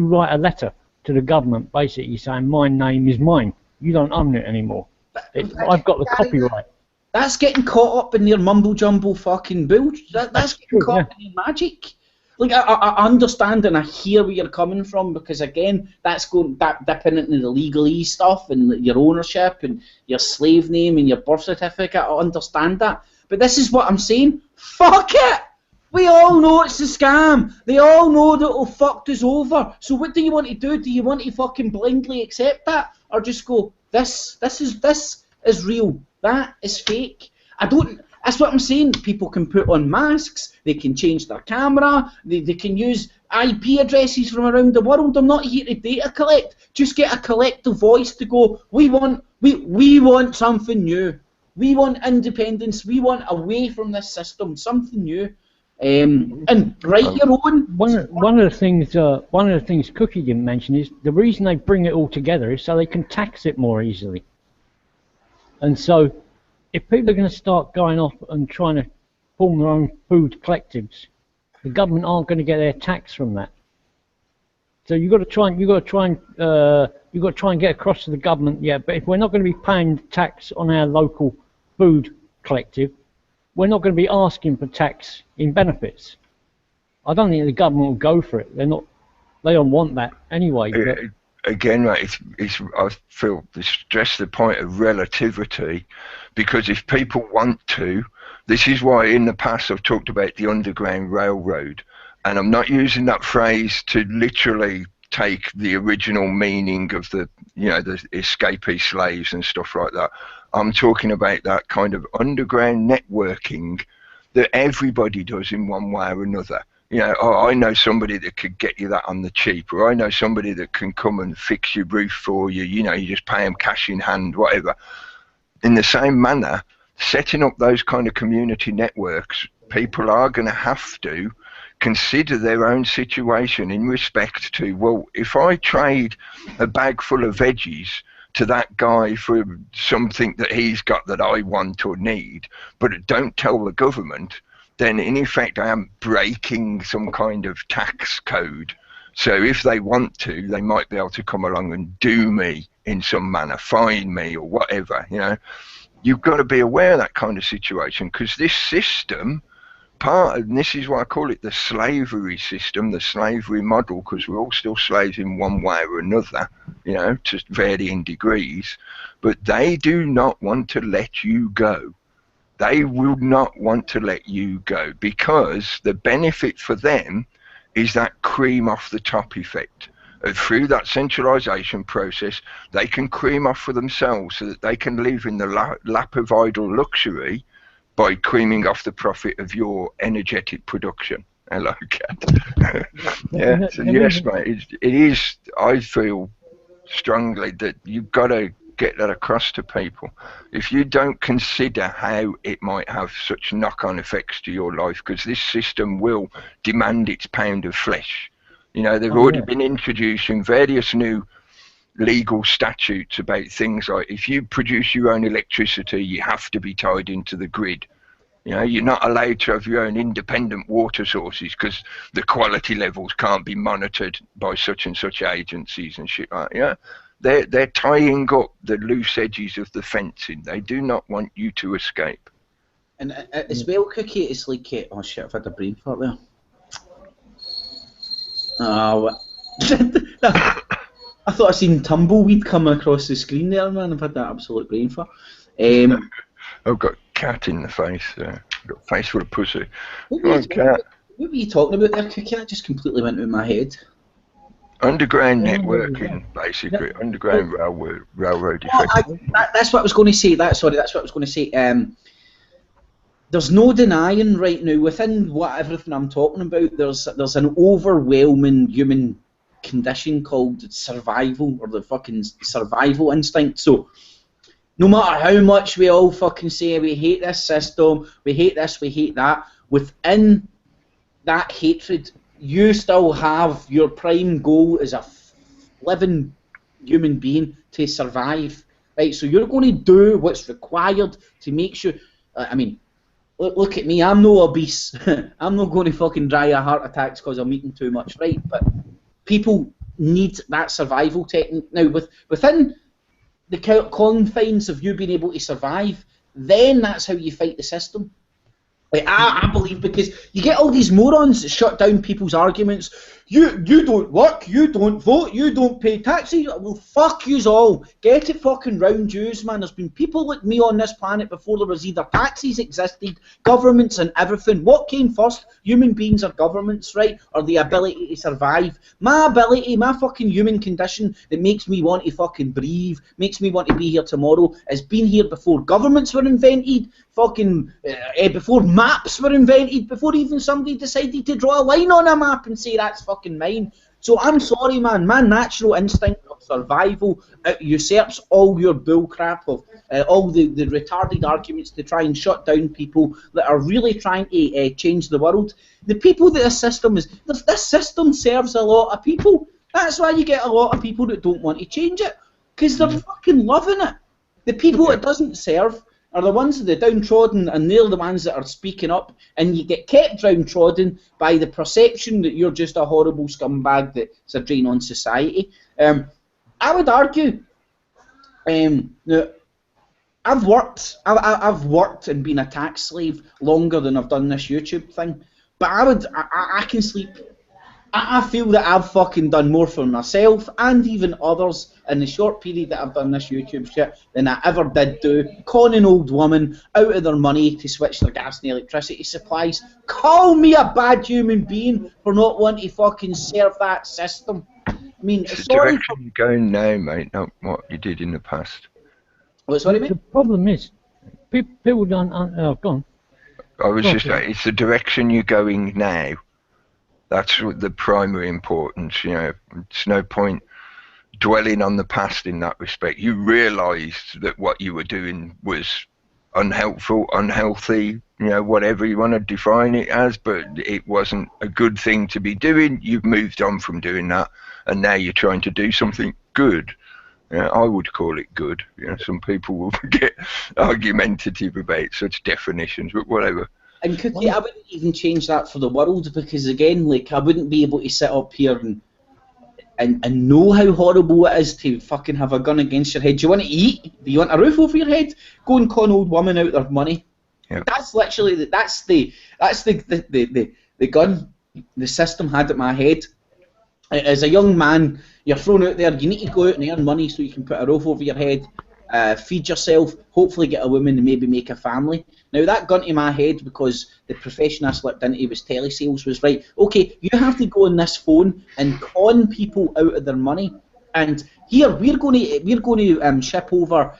write a letter to the government basically saying my name is mine. You don't own it anymore. I've got the copyright. That's getting caught up in their mumble jumble fucking bull. That's getting caught up in their magic. Like I understand and I hear where you're coming from, because again that's dipping into the legalese stuff and your ownership and your slave name and your birth certificate. I understand that, but this is what I'm saying. Fuck it. We all know it's a scam. They all know that it'll fucked us over. So what do you want to do? Do you want to fucking blindly accept that, or just go, this is real, that is fake? That's what I'm saying. People can put on masks, they can change their camera, they can use IP addresses from around the world. I'm not here to data collect. Just get a collective voice to go, we want something new. We want independence. We want away from this system, something new. And write your own. One of the things Cookie didn't mention is the reason they bring it all together is so they can tax it more easily. And so if people are going to start going off and trying to form their own food collectives, the government aren't going to get their tax from that. So you've got to try and get across to the government. Yeah, but if we're not going to be paying tax on our local food collective, we're not going to be asking for tax in benefits. I don't think the government will go for it. They don't want that anyway. But again, right, I feel stress the point of relativity, because if people want to, this is why in the past I've talked about the Underground Railroad, and I'm not using that phrase to literally take the original meaning of the escapee slaves and stuff like that. I'm talking about that kind of underground networking that everybody does in one way or another. I know somebody that could get you that on the cheap, or I know somebody that can come and fix your roof for you. You just pay them cash in hand, whatever. In the same manner, setting up those kind of community networks, people are going to have to consider their own situation in respect to, well, if I trade a bag full of veggies to that guy for something that he's got that I want or need, but don't tell the government, then in effect I am breaking some kind of tax code. So if they want to, they might be able to come along and do me in some manner, fine me or whatever. You've got to be aware of that kind of situation, because this system, and this is why I call it the slavery system, the slavery model, because we're all still slaves in one way or another, to varying degrees, but they do not want to let you go. They will not want to let you go, because the benefit for them is that cream off the top effect. Through that centralisation process, they can cream off for themselves so that they can live in the lap of idle luxury by creaming off the profit of your energetic production. Hello, Cat. Yeah, so yes, mate, it is, I feel strongly that you've got to get that across to people. If you don't consider how it might have such knock-on effects to your life, because this system will demand its pound of flesh. They've already been introducing various new legal statutes about things like if you produce your own electricity, you have to be tied into the grid. You know, you're not allowed to have your own independent water sources because the quality levels can't be monitored by such and such agencies and shit like that. Yeah, they're tying up the loose edges of the fencing. They do not want you to escape. And as well, Cookie, it's like, oh shit, I've had a brain fart there. Oh, I thought I seen tumbleweed come across the screen there, man. I've had that absolute brain fart. I've got a cat in the face. I've got a face full of pussy. What were you talking about there, Cookie? That just completely went out of my head. Underground networking, basically. Underground railroad effect. That's what I was going to say. That's what I was going to say. There's no denying right now, within everything I'm talking about, there's an overwhelming human condition called survival, or the fucking survival instinct. So no matter how much we all fucking say we hate this system, we hate this, we hate that, within that hatred, you still have your prime goal as a living human being to survive, right? So you're going to do what's required to make sure. I mean, look at me. I'm no obese. I'm not going to fucking die of heart attacks because I'm eating too much, right? But people need that survival technique now. Within the confines of you being able to survive, then that's how you fight the system. Like, I believe, because you get all these morons that shut down people's arguments. You don't work, you don't vote, you don't pay taxes. Well, fuck yous all. Get it fucking round yous, man. There's been people like me on this planet before there was either taxes existed, governments and everything. What came first? Human beings or governments, right? Or the ability to survive. My ability, my fucking human condition that makes me want to fucking breathe, makes me want to be here tomorrow, has been here before governments were invented, fucking before maps were invented, before even somebody decided to draw a line on a map and say that's fucking mine. So I'm sorry, man, my natural instinct of survival usurps all your bullcrap of all the retarded arguments to try and shut down people that are really trying to change the world. The people that this system serves a lot of people. That's why you get a lot of people that don't want to change it, because they're fucking loving it. The people it doesn't serve are the ones that are downtrodden, and they're the ones that are speaking up, and you get kept downtrodden by the perception that you're just a horrible scumbag that's a drain on society. I would argue that I've worked and been a tax slave longer than I've done this YouTube thing, but I can sleep. I feel that I've fucking done more for myself and even others in the short period that I've done this YouTube shit than I ever did do conning old women out of their money to switch their gas and electricity supplies. Call me a bad human being for not wanting to fucking serve that system. I mean, it's the direction you're going now, mate, not what you did in the past. What's what, mate? The problem is, people don't. Go on. I was just saying, it's the direction you're going now. That's the primary importance, you know. It's no point dwelling on the past in that respect. You realised that what you were doing was unhelpful, unhealthy, you know, whatever you want to define it as, but it wasn't a good thing to be doing. You've moved on from doing that, and now you're trying to do something good. You know, I would call it good. You know, some people will get argumentative about such definitions, but whatever. And Cookie, I wouldn't even change that for the world, because again, like, I wouldn't be able to sit up here and know how horrible it is to fucking have a gun against your head. Do you want to eat? Do you want a roof over your head? Go and con old women out their money. Yep. That's literally that's the gun the system had at my head. As a young man, you're thrown out there. You need to go out and earn money so you can put a roof over your head, feed yourself, hopefully get a woman and maybe make a family. Now that gun to my head, because the profession I slipped into was telesales, was right. Okay, you have to go on this phone and con people out of their money. And here we're going to ship over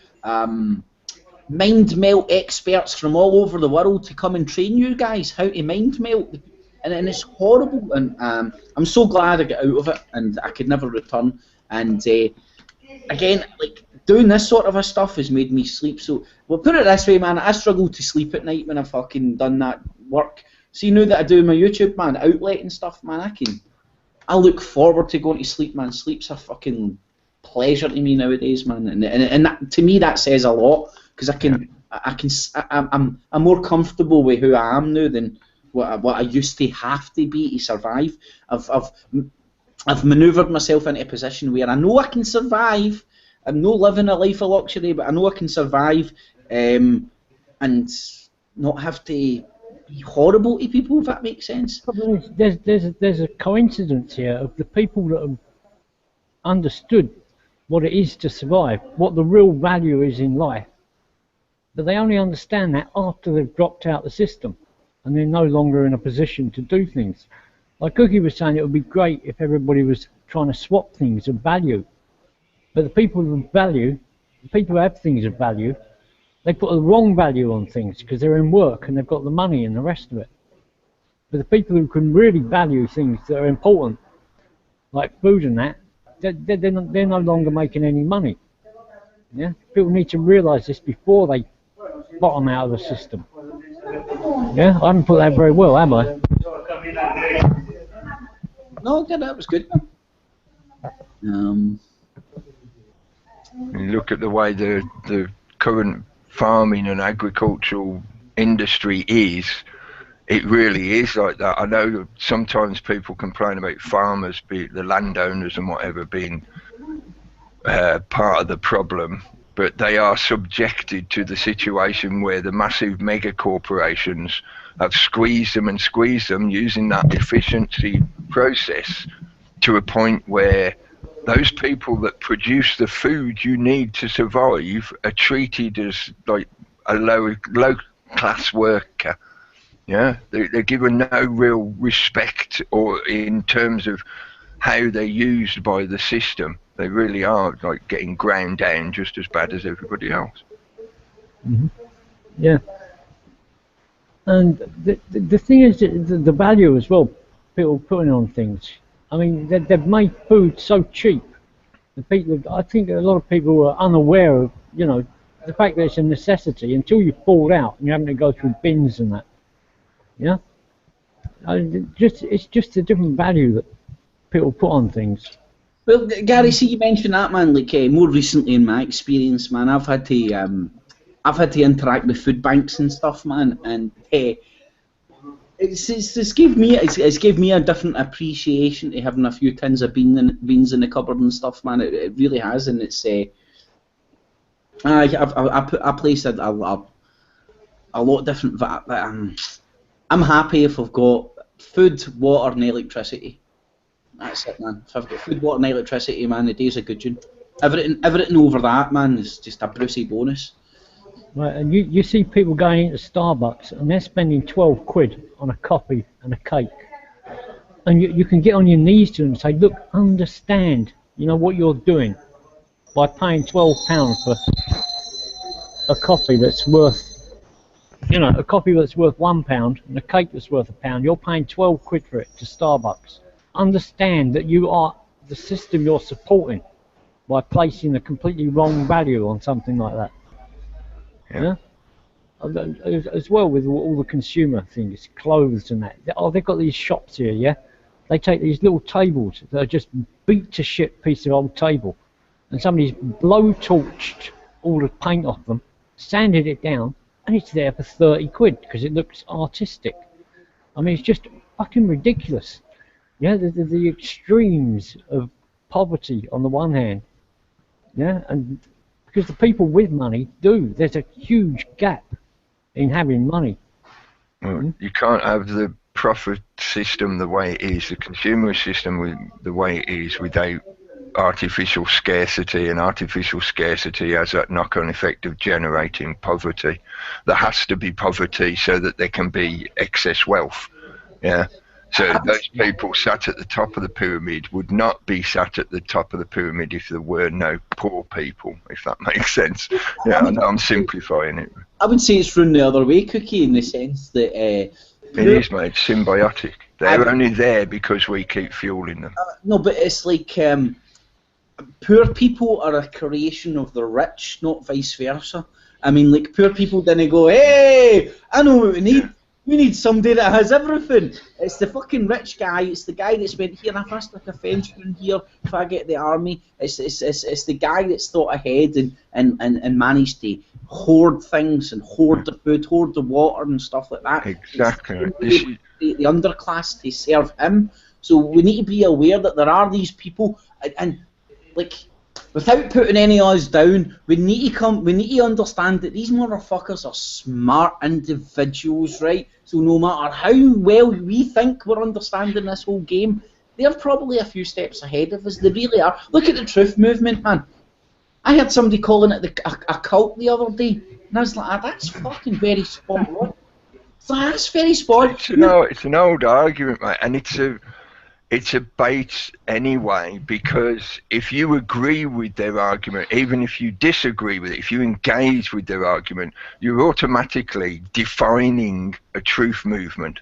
mind melt experts from all over the world to come and train you guys how to mind melt. And it's horrible. And I'm so glad I got out of it, and I could never return. And again, like, doing this sort of a stuff has made me sleep. So, well, put it this way, man, I struggle to sleep at night when I've fucking done that work. See, now that I do my YouTube, man, outlet and stuff, man, I look forward to going to sleep, man. Sleep's a fucking pleasure to me nowadays, man. And that, to me, that says a lot. because I'm more comfortable with who I am now than what I used to have to be to survive. I've manoeuvred myself into a position where I know I can survive. I'm not living a life of luxury, but I know I can survive and not have to be horrible to people, if that makes sense. Problem is, there's a coincidence here of the people that have understood what it is to survive, what the real value is in life, but they only understand that after they've dropped out the system and they're no longer in a position to do things. Like Cookie was saying, it would be great if everybody was trying to swap things of value. But the people of value, the people who have things of value, they put the wrong value on things because they're in work and they've got the money and the rest of it. But the people who can really value things that are important, like food and that, they're no longer making any money. Yeah, people need to realise this before they bottom out of the system. Yeah, I haven't put that very well, have I? No, that was good. You look at the way the current farming and agricultural industry is, it really is like that. I know sometimes people complain about farmers, be it the landowners and whatever, being part of the problem, but they are subjected to the situation where the massive mega corporations have squeezed them using that efficiency process to a point where those people that produce the food you need to survive are treated as like a low class worker. Yeah, they're given no real respect or in terms of how they're used by the system. They really are like getting ground down just as bad as everybody else. Mm-hmm. Yeah. And the thing is, the value as well, people putting on things. I mean, they've made food so cheap. The people, I think a lot of people are unaware of, you know, the fact that it's a necessity until you fall out and you're having to go through bins and that. Yeah. It's just a different value that people put on things. Well, Gary, see, you mentioned that, man. Like more recently, in my experience, man, I've had to interact with food banks and stuff, man, and it's gave me a different appreciation to having a few tins of beans in the cupboard and stuff, man. It really has, and it's I place a lot of different. I'm happy if I've got food, water, and electricity. That's it, man. If I've got food, water, and electricity, man, the day's a good tune. Everything over that, man, is just a Brucey bonus. Right, and you see people going into Starbucks and they're spending 12 quid on a coffee and a cake. And you can get on your knees to them and say, look, understand, you know, what you're doing by paying £12 for a coffee that's worth, you know, a coffee that's worth £1 and a cake that's worth £1. You're paying 12 quid for it to Starbucks. Understand that you are the system you're supporting by placing a completely wrong value on something like that. Yeah. As well with all the consumer things, clothes and that. Oh, they've got these shops here, yeah? They take these little tables that are just beat to shit piece of old table, and somebody's blow-torched all the paint off them, sanded it down, and it's there for 30 quid because it looks artistic. I mean, it's just fucking ridiculous. Yeah, the extremes of poverty on the one hand, yeah, and because the people with money do. There's a huge gap in having money. Well, you can't have the profit system the way it is, the consumer system the way it is, without artificial scarcity, and artificial scarcity has that knock-on effect of generating poverty. There has to be poverty so that there can be excess wealth. Yeah. So those people sat at the top of the pyramid would not be sat at the top of the pyramid if there were no poor people, if that makes sense. Yeah, I know I'm simplifying it. I would say it's run the other way, Cookie, in the sense that... it is, mate, symbiotic. They're only there because we keep fueling them. No, but it's like poor people are a creation of the rich, not vice versa. I mean, like, poor people didn't go, hey, I know what we need. We need somebody that has everything. It's the fucking rich guy. It's the guy that's went here. I first like a Frenchman here if I get the army. It's the guy that's thought ahead and managed to hoard things and hoard the food, hoard the water and stuff like that. Exactly. The underclass to serve him. So we need to be aware that there are these people and like. Without putting any of us down, we need to understand that these motherfuckers are smart individuals, right? So no matter how well we think we're understanding this whole game, they're probably a few steps ahead of us. They really are. Look at the truth movement, man. I heard somebody calling it a cult the other day, and I was like, that's fucking very spot on. That's very spot on. It's an old argument, mate, and it's a bait anyway, because if you agree with their argument, even if you disagree with it, if you engage with their argument, you're automatically defining a truth movement.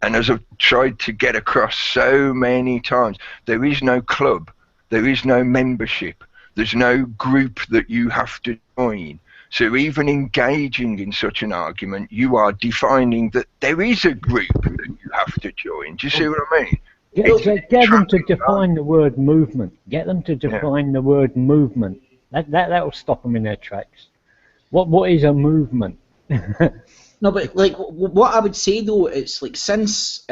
And as I've tried to get across so many times, there is no club, there is no membership, there's no group that you have to join. So even engaging in such an argument, you are defining that there is a group that you have to join. Do you see what I mean? Get them to define the word movement. Get them to define the word movement. That'll stop them in their tracks. What is a movement? No, but like what I would say though, it's like since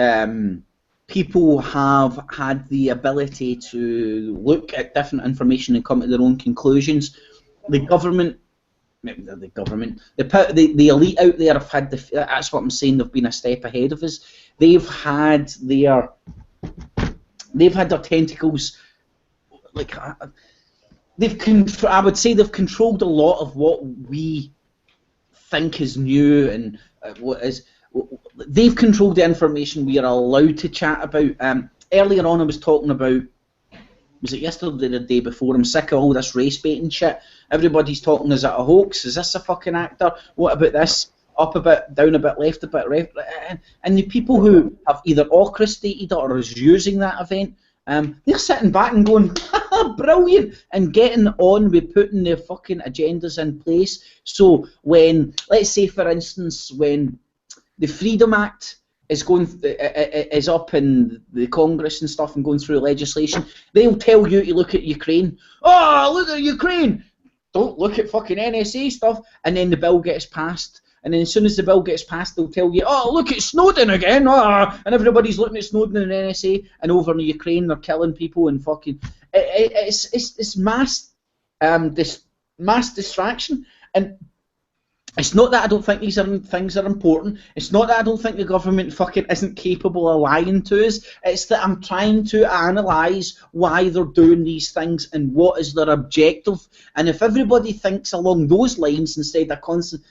people have had the ability to look at different information and come to their own conclusions, the elite out there have had that's what I'm saying. They've been a step ahead of us. They've had their tentacles, like I would say they've controlled a lot of what we think is new and what is. They've controlled the information we are allowed to chat about. Earlier on, I was talking about. Was it yesterday or the day before? I'm sick of all this race baiting shit. Everybody's talking, is it a hoax? Is this a fucking actor? What about this? Up a bit, down a bit, left a bit, right. And the people who have either orchestrated it or is using that event, they're sitting back and going, brilliant, and getting on with putting their fucking agendas in place. So when, let's say for instance, when the Freedom Act is up in the Congress and stuff and going through legislation, they'll tell you to look at Ukraine. Oh, look at Ukraine! Don't look at fucking NSA stuff. And then the bill gets passed. And then as soon as the bill gets passed, they'll tell you, oh, look at Snowden again. Oh, and everybody's looking at Snowden and NSA. And over in Ukraine, they're killing people and fucking... It's mass distraction. And it's not that I don't think these things are important. It's not that I don't think the government fucking isn't capable of lying to us. It's that I'm trying to analyse why they're doing these things and what is their objective. And if everybody thinks along those lines instead of constant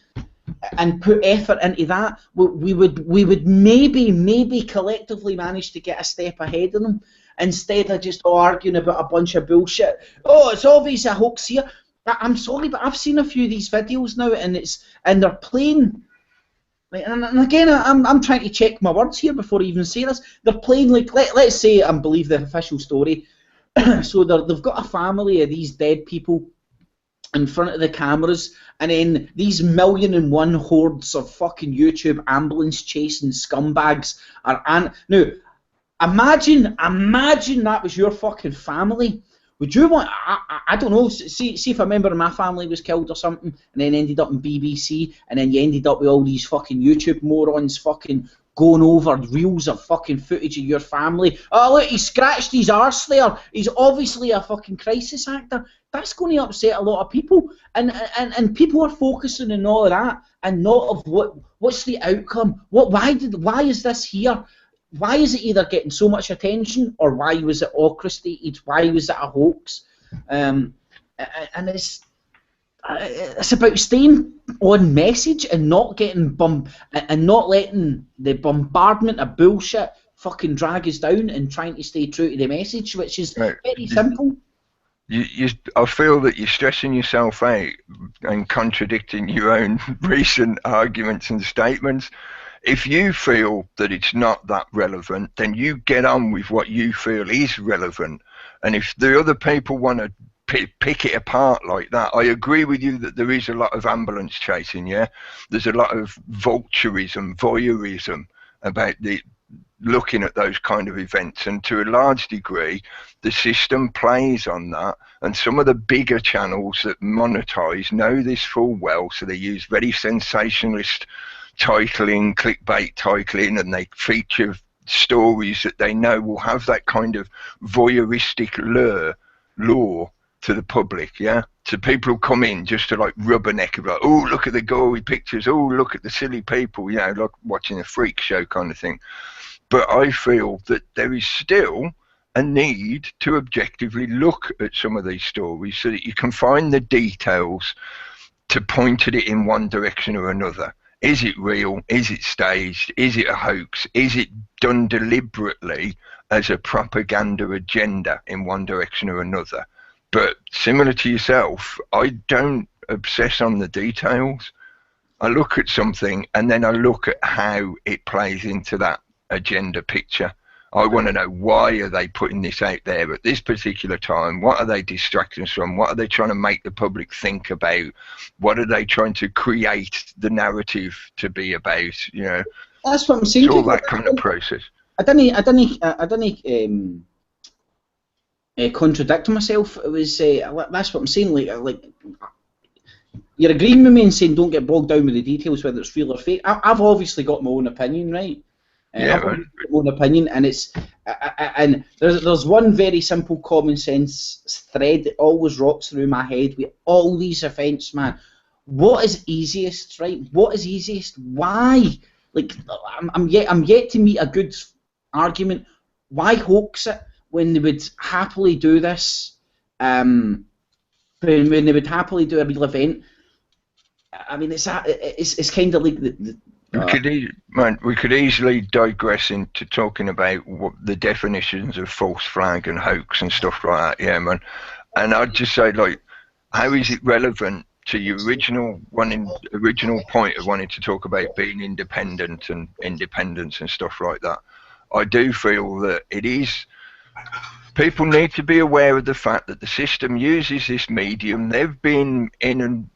and put effort into that, we would maybe collectively manage to get a step ahead of them instead of just arguing about a bunch of bullshit. Oh, it's obvious a hoax here. I'm sorry, but I've seen a few of these videos now, and they're playing. And again, I'm trying to check my words here before I even say this. They're playing like let's say I believe the official story. So they've got a family of these dead people in front of the cameras, and then these 1,000,001 hordes of fucking YouTube ambulance chasing scumbags are now. Imagine that was your fucking family. Would you want, I don't know, see if a member of my family was killed or something and then ended up in BBC and then you ended up with all these fucking YouTube morons fucking going over reels of fucking footage of your family. Oh look, he scratched his arse there. He's obviously a fucking crisis actor. That's going to upset a lot of people. And people are focusing on all of that and not of what's the outcome. Why is this here? Why is it either getting so much attention, or why was it orchestrated? Why was it a hoax? And it's about staying on message and not getting and not letting the bombardment of bullshit fucking drag us down, and trying to stay true to the message, which is very simple. I feel that you're stressing yourself out and contradicting your own recent arguments and statements. If you feel that it's not that relevant, then you get on with what you feel is relevant. And if the other people want to pick it apart like that. I agree with you that there is a lot of ambulance chasing, yeah? There's a lot of vulturism, voyeurism about looking at those kind of events, and to a large degree the system plays on that, and some of the bigger channels that monetize know this full well, so they use very sensationalist titling, clickbait titling, and they feature stories that they know will have that kind of voyeuristic lure to the public, yeah? So people come in just to like rubberneck, like, oh, look at the gory pictures, oh, look at the silly people, you know, like watching a freak show kind of thing. But I feel that there is still a need to objectively look at some of these stories so that you can find the details to point at it in one direction or another. Is it real? Is it staged? Is it a hoax? Is it done deliberately as a propaganda agenda in one direction or another? But similar to yourself, I don't obsess on the details. I look at something and then I look at how it plays into that agenda picture. I want to know, why are they putting this out there at this particular time? What are they distracting us from? What are they trying to make the public think about? What are they trying to create the narrative to be about? You know, that's what I'm saying. It's all that kind of process. I didn't contradict myself. It was that's what I'm saying. Like you're agreeing with me and saying don't get bogged down with the details, whether it's real or fake. I've obviously got my own opinion, right? Yeah, I've got my own opinion, and it's and there's one very simple common sense thread that always rocks through my head with all these events, man. What is easiest, right? What is easiest? Why? Like I'm yet to meet a good argument. Why hoax it when they would happily do this? When they would happily do a real event. I mean, it's kind of like we could easily digress into talking about what the definitions of false flag and hoax and stuff like that, yeah, man. And I'd just say, like, how is it relevant to your original point of wanting to talk about being independent and independence and stuff like that? I do feel that it is. People need to be aware of the fact that the system uses this medium. They've been in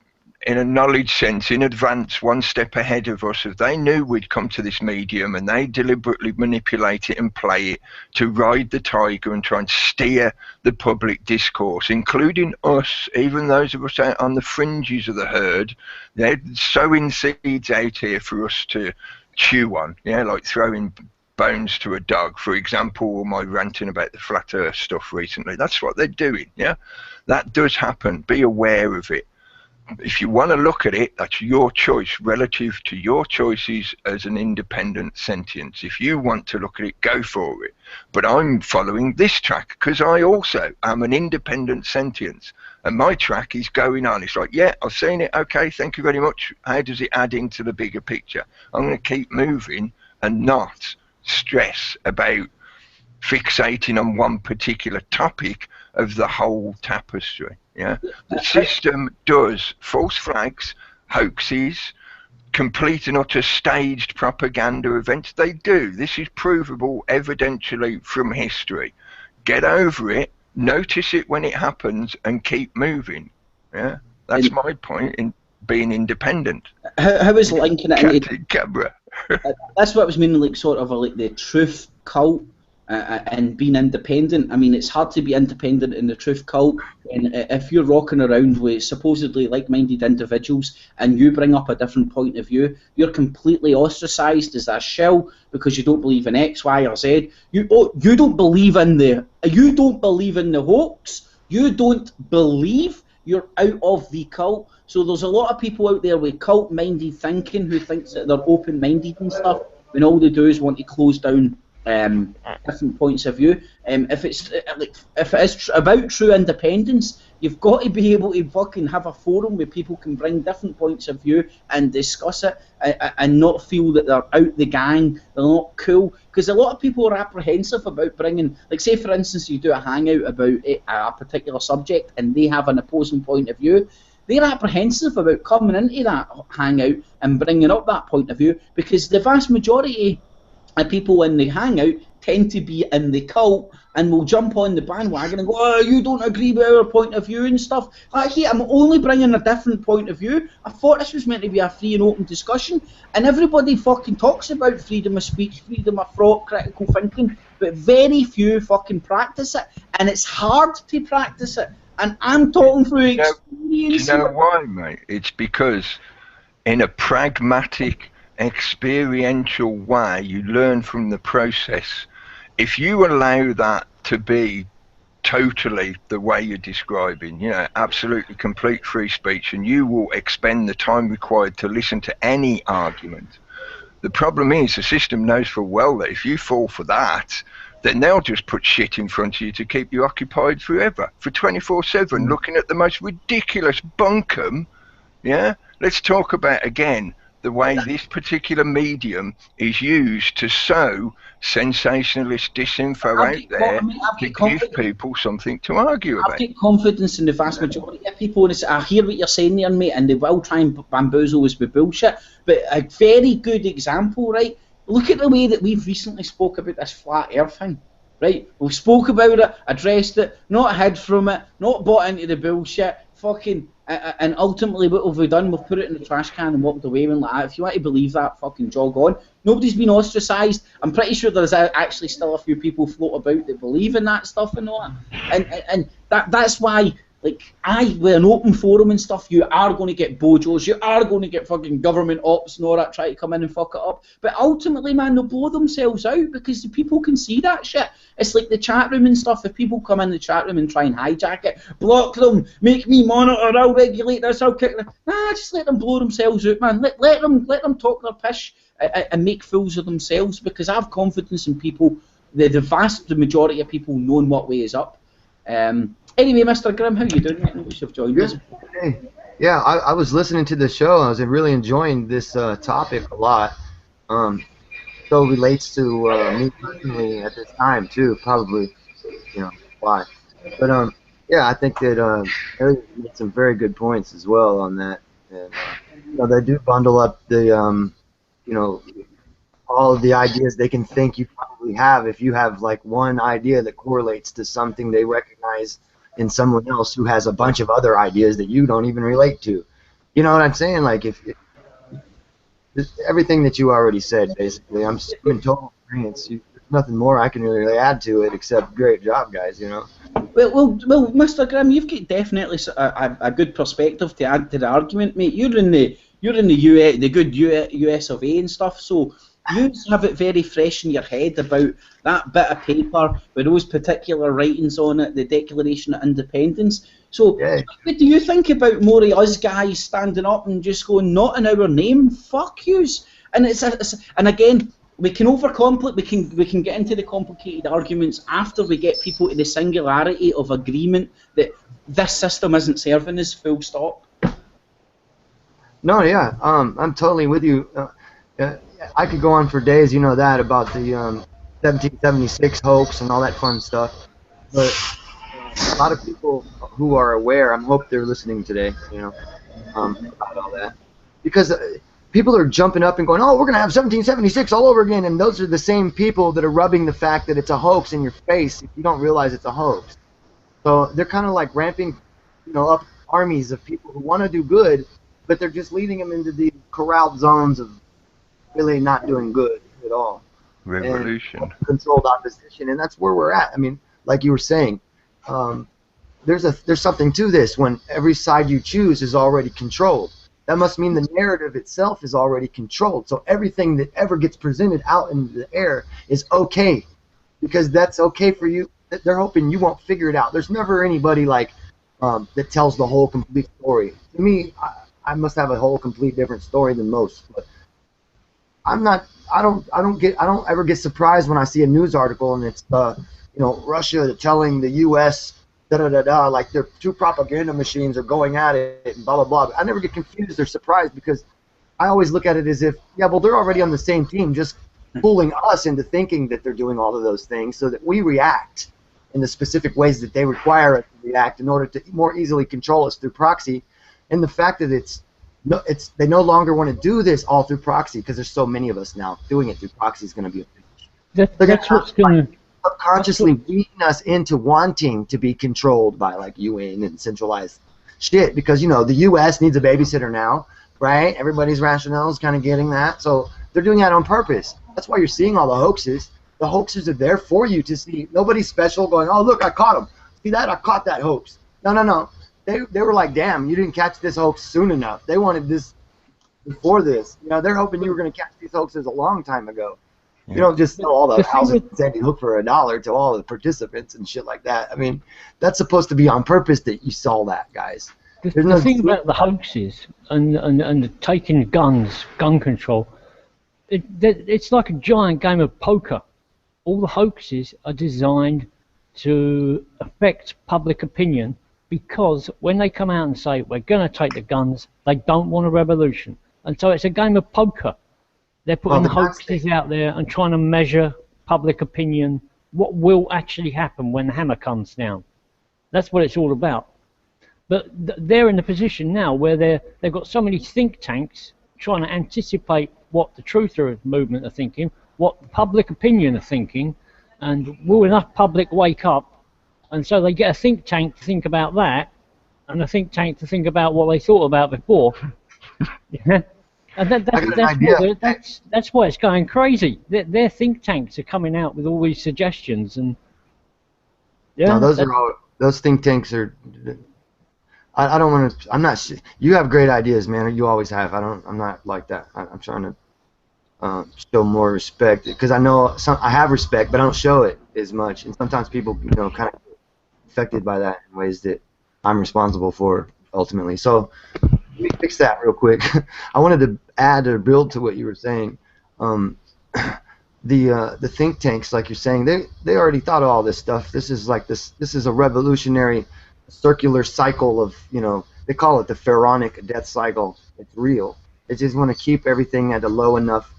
a knowledge sense in advance, one step ahead of us. If they knew we'd come to this medium, and they deliberately manipulate it and play it to ride the tiger and try and steer the public discourse, including us, even those of us out on the fringes of the herd. They're sowing seeds out here for us to chew on, yeah, like throwing bones to a dog, for example, or my ranting about the flat earth stuff recently. That's what they're doing, yeah? That does happen. Be aware of it. If you want to look at it, that's your choice relative to your choices as an independent sentience. If you want to look at it, go for it. But I'm following this track because I also am an independent sentience, and my track is going on. It's like, yeah, I've seen it. Okay, thank you very much. How does it add into the bigger picture? I'm going to keep moving and not stress about fixating on one particular topic of the whole tapestry. Yeah, the system does false flags, hoaxes, complete and utter staged propaganda events. They do. This is provable evidentially from history. Get over it, notice it when it happens, and keep moving. Yeah, that's my point in being independent. How is linking it into camera? That's what I was meaning, like sort of like the truth cult. And being independent. I mean, it's hard to be independent in the truth cult, and if you're rocking around with supposedly like-minded individuals and you bring up a different point of view, you're completely ostracized as a shill because you don't believe in X, Y, or Z. You don't believe in the hoax. You don't believe. You're out of the cult. So there's a lot of people out there with cult-minded thinking who thinks that they're open-minded and stuff, when all they do is want to close down different points of view. If it is about true independence, you've got to be able to fucking have a forum where people can bring different points of view and discuss it, and not feel that they're out the gang, they're not cool. Because a lot of people are apprehensive about bringing, like, say for instance, you do a hangout about a particular subject and they have an opposing point of view. They're apprehensive about coming into that hangout and bringing up that point of view, because the vast majority of people in the hangout tend to be in the cult and will jump on the bandwagon and go, oh, you don't agree with our point of view and stuff. Like, hey, I'm only bringing a different point of view. I thought this was meant to be a free and open discussion, and everybody fucking talks about freedom of speech, freedom of thought, critical thinking, but very few fucking practice it, and it's hard to practice it. And I'm talking through experience. Do you know why, mate? It's because in a pragmatic, experiential way, you learn from the process. If you allow that to be totally the way you're describing, you know, absolutely complete free speech, and you will expend the time required to listen to any argument. The problem is the system knows full well that if you fall for that, then they'll just put shit in front of you to keep you occupied forever, for 24/7, looking at the most ridiculous bunkum. Yeah? Let's talk about, again, the way this particular medium is used to sow sensationalist disinfo out there to give people something to argue about. I've got confidence in the vast majority of people, and I hear what you're saying there, mate, and they will try and bamboozle us with bullshit, but a very good example, right? Look at the way that we've recently spoke about this flat earth thing, right? We spoke about it, addressed it, not hid from it, not bought into the bullshit, fucking, and ultimately what have we done? We've put it in the trash can and walked away and like that. If you want to believe that, fucking jog on. Nobody's been ostracised. I'm pretty sure there's actually still a few people float about that believe in that stuff and all that. And that's why, like, with an open forum and stuff, you are going to get bojos, you are going to get fucking government ops and all that try to come in and fuck it up. But ultimately, man, they'll blow themselves out because the people can see that shit. It's like the chat room and stuff. If people come in the chat room and try and hijack it, block them, make me monitor, I'll regulate this, I'll kick them. Nah, just let them blow themselves out, man. Let them talk their pish and make fools of themselves, because I have confidence in people, the vast majority of people knowing what way is up. Anyway, Mr. Grimm, how you doing? I notice you've joined us. Hey. Yeah, I was listening to the show. I was really enjoying this topic a lot. So relates to me personally at this time too, probably, you know, why. But yeah, I think that Harry made some very good points as well on that. And, you know, they do bundle up the, you know, all of the ideas they can think you probably have if you have like one idea that correlates to something they recognize in someone else who has a bunch of other ideas that you don't even relate to. You know what I'm saying? Like if everything that you already said, basically, I'm in total agreement. There's nothing more I can really add to it except great job, guys. You know. Well, Mr. Grimm, you've got definitely a good perspective to add to the argument, mate. You're in the US, the good US of A and stuff, so you have it very fresh in your head about that bit of paper with those particular writings on it, the Declaration of Independence. So, yeah. What do you think about more of us guys standing up and just going, not in our name, fuck yous? And and again, we can overcomplicate. We can get into the complicated arguments after we get people to the singularity of agreement that this system isn't serving us. Full stop. No, yeah, I'm totally with you. I could go on for days, you know that, about the 1776 hoax and all that fun stuff. But a lot of people who are aware, I hope they're listening today, you know, about all that. Because people are jumping up and going, oh, we're going to have 1776 all over again. And those are the same people that are rubbing the fact that it's a hoax in your face if you don't realize it's a hoax. So they're kind of like ramping, you know, up armies of people who want to do good, but they're just leading them into the corralled zones of really not doing good at all. Revolution. And controlled opposition, and that's where we're at. I mean, like you were saying, there's something to this when every side you choose is already controlled. That must mean the narrative itself is already controlled. So everything that ever gets presented out in the air is okay, because that's okay for you. They're hoping you won't figure it out. There's never anybody like that tells the whole complete story. To me, I must have a whole complete different story than most. But I don't ever get surprised when I see a news article and it's you know, Russia telling the U.S. like their two propaganda machines are going at it and blah blah blah. I never get confused or surprised, because I always look at it as if, yeah, well, they're already on the same team, just fooling us into thinking that they're doing all of those things so that we react in the specific ways that they require us to react in order to more easily control us through proxy. And the fact that they no longer want to do this all through proxy, because there's so many of us now doing it through proxy is going to be a That's what's going to subconsciously wean us into wanting to be controlled by like UN and centralized shit, because you know the U.S. needs a babysitter now, right? Everybody's rationale is kind of getting that, so they're doing that on purpose. That's why you're seeing all the hoaxes. The hoaxes are there for you to see. Nobody's special going, oh look, I caught him. See that? I caught that hoax. No. They were like, damn, you didn't catch this hoax soon enough. They wanted this before this. You know, they're hoping you were going to catch these hoaxes a long time ago. You don't just sell all the houses at Sandy Hook for $1 to all the participants and shit like that. I mean, that's supposed to be on purpose that you saw that, guys. The thing about the hoaxes and the taking guns, gun control, it's like a giant game of poker. All the hoaxes are designed to affect public opinion, because when they come out and say, we're going to take the guns, they don't want a revolution. And so it's a game of poker. They're putting hoaxes out there and trying to measure public opinion, what will actually happen when the hammer comes down. That's what it's all about. But they're in the position now where they've got so many think tanks trying to anticipate what the truther movement are thinking, what public opinion are thinking, and will enough public wake up? And so they get a think tank to think about that, and a think tank to think about what they thought about before. Yeah. And that's why it's going crazy. Their think tanks are coming out with all these suggestions, and yeah. No, those think tanks are. I don't want to. I'm not. You have great ideas, man. You always have. I'm not like that. I'm trying to show more respect, because I know I have respect, but I don't show it as much. And sometimes people, you know, kind of get affected by that in ways that I'm responsible for ultimately. So let me fix that real quick. I wanted to add or build to what you were saying. The think tanks, like you're saying, they already thought of all this stuff. This is a revolutionary circular cycle of, you know, they call it the pharaonic death cycle. It's real. They just want to keep everything at a low enough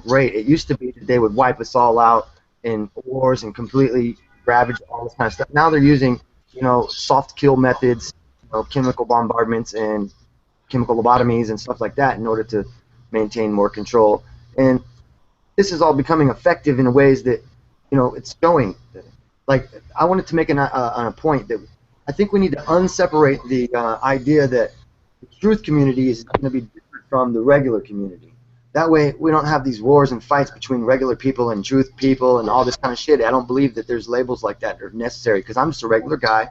rate. It used to be that they would wipe us all out in wars and completely ravage all this kind of stuff. Now they're using, you know, soft kill methods, you know, chemical bombardments and chemical lobotomies and stuff like that in order to maintain more control. And this is all becoming effective in ways that, you know, it's showing. Like, I wanted to make a point that I think we need to unseparate the idea that the truth community is going to be different from the regular community. That way we don't have these wars and fights between regular people and truth people and all this kind of shit. I don't believe that there's labels like that are necessary, because I'm just a regular guy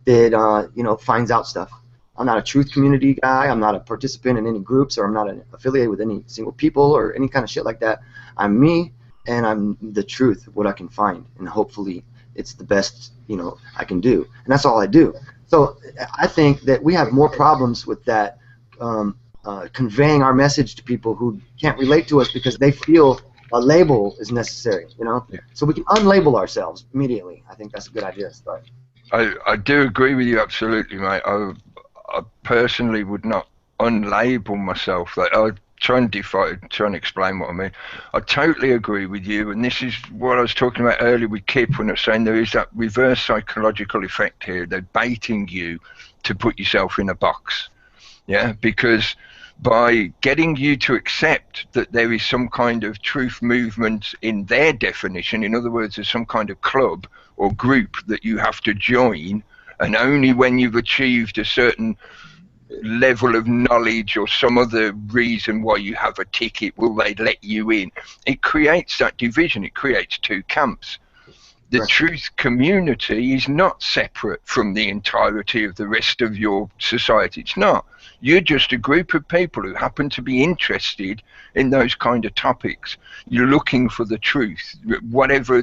that you know, finds out stuff. I'm not a truth community guy. I'm not a participant in any groups, or I'm not affiliated with any single people or any kind of shit like that. I'm me, and I'm the truth of what I can find, and hopefully it's the best, you know, I can do, and that's all I do. So I think that we have more problems with that, conveying our message to people who can't relate to us because they feel a label is necessary, you know. Yeah. So we can unlabel ourselves immediately. I think that's a good idea to start. I do agree with you absolutely, mate. I personally would not unlabel myself. Like, I try and explain what I mean. I totally agree with you, and this is what I was talking about earlier with Kip when I was saying there is that reverse psychological effect here. They're baiting you to put yourself in a box, yeah, because by getting you to accept that there is some kind of truth movement in their definition, in other words, there's some kind of club or group that you have to join, and only when you've achieved a certain level of knowledge or some other reason why you have a ticket will they let you in. It creates that division. It creates two camps. The right. Truth community is not separate from the entirety of the rest of your society. It's not. You're just a group of people who happen to be interested in those kind of topics. You're looking for the truth, whatever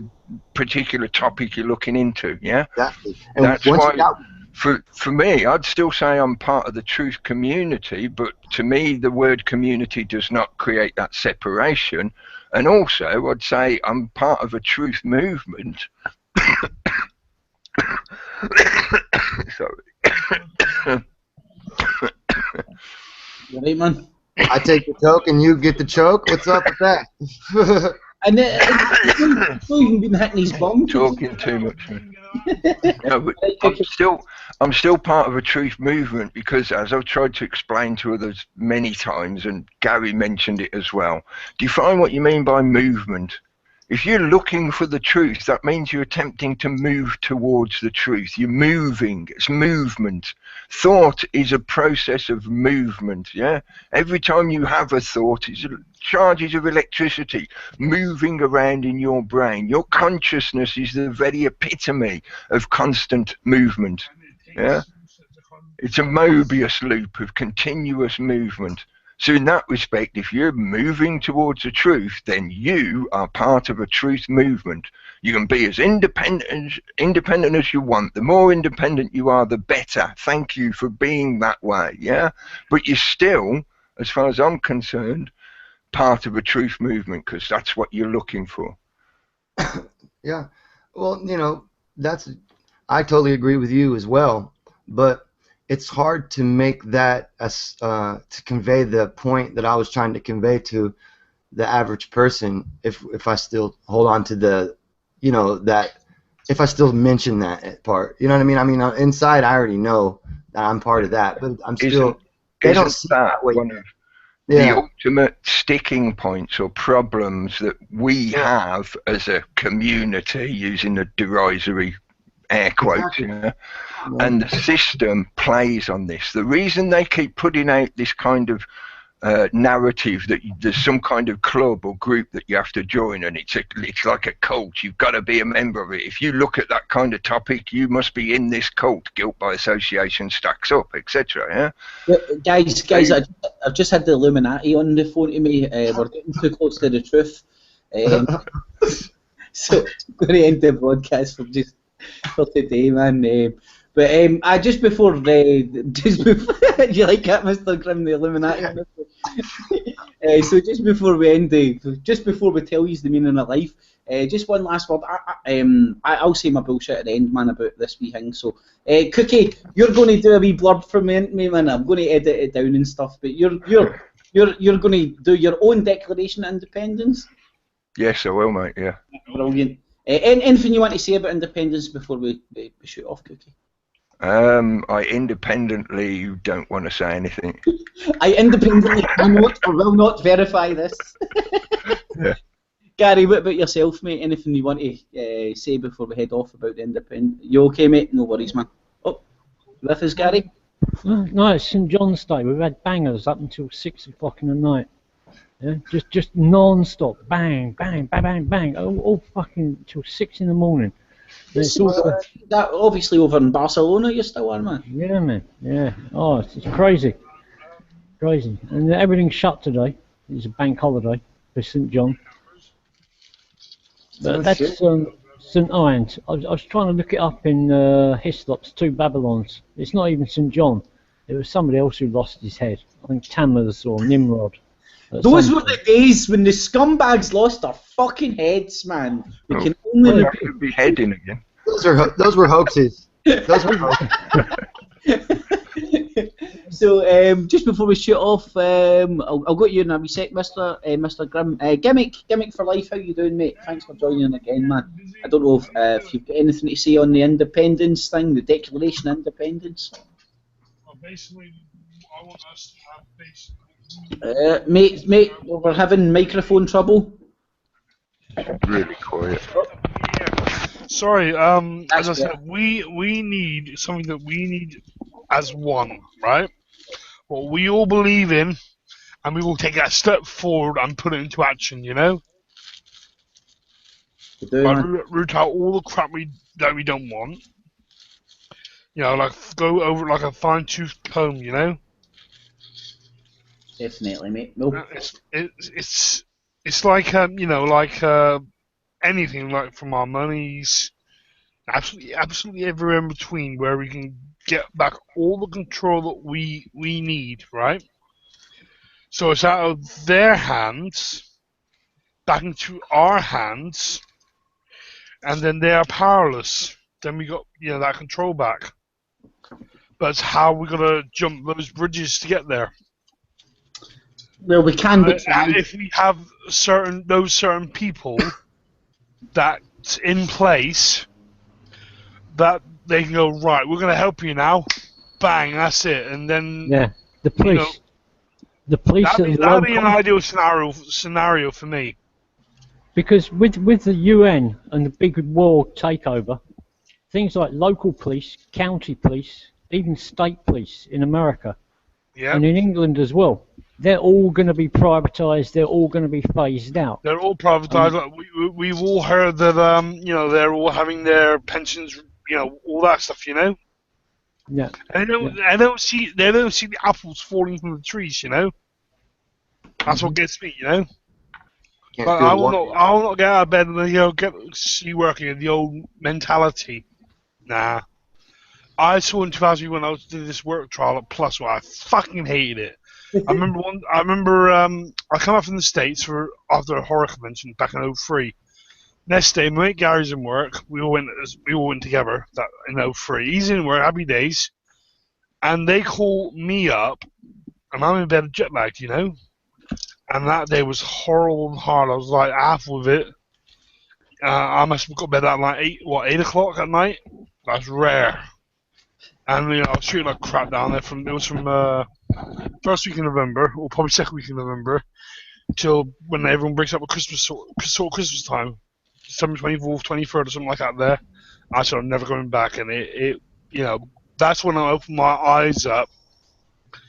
particular topic you're looking into, yeah? Exactly. And that's why, for me, I'd still say I'm part of the truth community, but to me, the word community does not create that separation. And also, I'd say I'm part of a truth movement. Sorry. You right, man? I take the toke and you get the choke. What's up with that? And it's not even been hitting his bum. Talking too much. No, but I'm still part of a truth movement, because as I've tried to explain to others many times, and Gary mentioned it as well, define what you mean by movement If you're looking for the truth, that means you're attempting to move towards the truth. You're moving. It's movement. Thought is a process of movement, yeah? Every time you have a thought, it's charges of electricity moving around in your brain. Your consciousness is the very epitome of constant movement, yeah? It's a Mobius loop of continuous movement. So in that respect, if you're moving towards the truth, then you are part of a truth movement. You can be as independent as you want. The more independent you are, the better. Thank you for being that way, yeah? But you're still, as far as I'm concerned, part of a truth movement, because that's what you're looking for. Yeah. Well, you know, I totally agree with you as well. But it's hard to make that to convey the point that I was trying to convey to the average person if I still hold on to the, you know, that if I still mention that part. You know what I mean? I mean, inside I already know that I'm part of that, but I'm still. They don't see that way. One of the ultimate sticking points or problems that we have as a community, using the derisory air quotes, you know, and the system plays on this. The reason they keep putting out this kind of narrative that there's some kind of club or group that you have to join, and it's like a cult. You've got to be a member of it. If you look at that kind of topic, you must be in this cult. Guilt by association stacks up, etc. Yeah, guys, I've just had the Illuminati on the phone to me. We're getting too close to the truth, so I'm going to end the broadcast for today, man. But just before you like that, Mr. Grimm, the Illuminati. So just before we tell you the meaning of life, just one last word. I'll say my bullshit at the end, man, about this wee thing. So, Cookie, you're going to do a wee blurb from me, man. I'm going to edit it down and stuff. But you're going to do your own Declaration of Independence. Yes, I will, mate. Yeah. Brilliant. Anything you want to say about independence before we shoot off, Cookie? I independently don't want to say anything. I independently cannot or will not verify this. Yeah. Gary, what about yourself, mate? Anything you want to say before we head off about the independent? You okay, mate? No worries, man. Oh, with us, Gary? No, it's St John's Day. We've had bangers up until 6 o'clock in the night. Yeah, just non-stop, bang, bang, bang, bang, bang, all fucking till 6 in the morning. That obviously over in Barcelona, you're still on, man. Yeah, man. Yeah. Oh, it's crazy, crazy, and everything's shut today. It's a bank holiday for St John. But that's St Irons. I was trying to look it up in Hislop's Two Babylons. It's not even St John. It was somebody else who lost his head. I think Tammuz or Nimrod. Those were the days when the scumbags lost their fucking heads, man. We can only be heading again. Those were hoaxes. Those were hoaxes. So just before we shoot off, I'll go to you in a wee sec, Mr. Grimm. Gimmick for life. How you doing, mate? Thanks for joining again, man. I don't know if you've got anything to say on the independence thing, the Declaration of Independence. Well, basically, I want us to have basically. Mate, we're having microphone trouble. Really quiet. Yeah. Sorry, as I said, we need something that we need as one, right? What we all believe in, and we will take that step forward and put it into action, you know? Root out all the crap that we don't want. You know, like go over it like a fine-tooth comb, you know? Definitely, mate. No. It's like you know, like anything, like from our monies, absolutely everywhere in between, where we can get back all the control that we need, right? So it's out of their hands, back into our hands, and then they are powerless. Then we got that control back. But it's how we're gonna jump those bridges to get there. Well, we can, but if we have those certain people that's in place, that they can go, right, we're going to help you now. Bang, that's it, and then the police, that'd be an ideal scenario for me. Because with the UN and the big world takeover, things like local police, county police, even state police in America, Yeah. and in England as well, they're all going to be privatised. They're all going to be phased out. They're all privatized. Like, we've all heard that you know, they're all having their pensions, you know, all that stuff, you know. Yeah. And they don't see the apples falling from the trees, you know. That's what gets me, you know. Can't But feel I the will warmth. not. I will not get out of bed and see working in the old mentality. Nah. I saw in 2000 when I did this work trial at Plus, where I fucking hated it. I remember I come up from the States after a horror convention back in 03. Next day, my mate Gary's in work. We all went together in 03. He's in work, happy days. And they call me up, and I'm in bed jet lagged, you know. And that day was horrible and hard. I was like half with it. I must have got to bed at like 8 o'clock at night. That's rare. And you know, I was treated like crap down there. It was from first week in November, or probably second week in November, till when everyone breaks up at Christmas Christmas time, December 24th, 23rd, or something like that. There, I said I'm never going back, and it you know, that's when I opened my eyes up.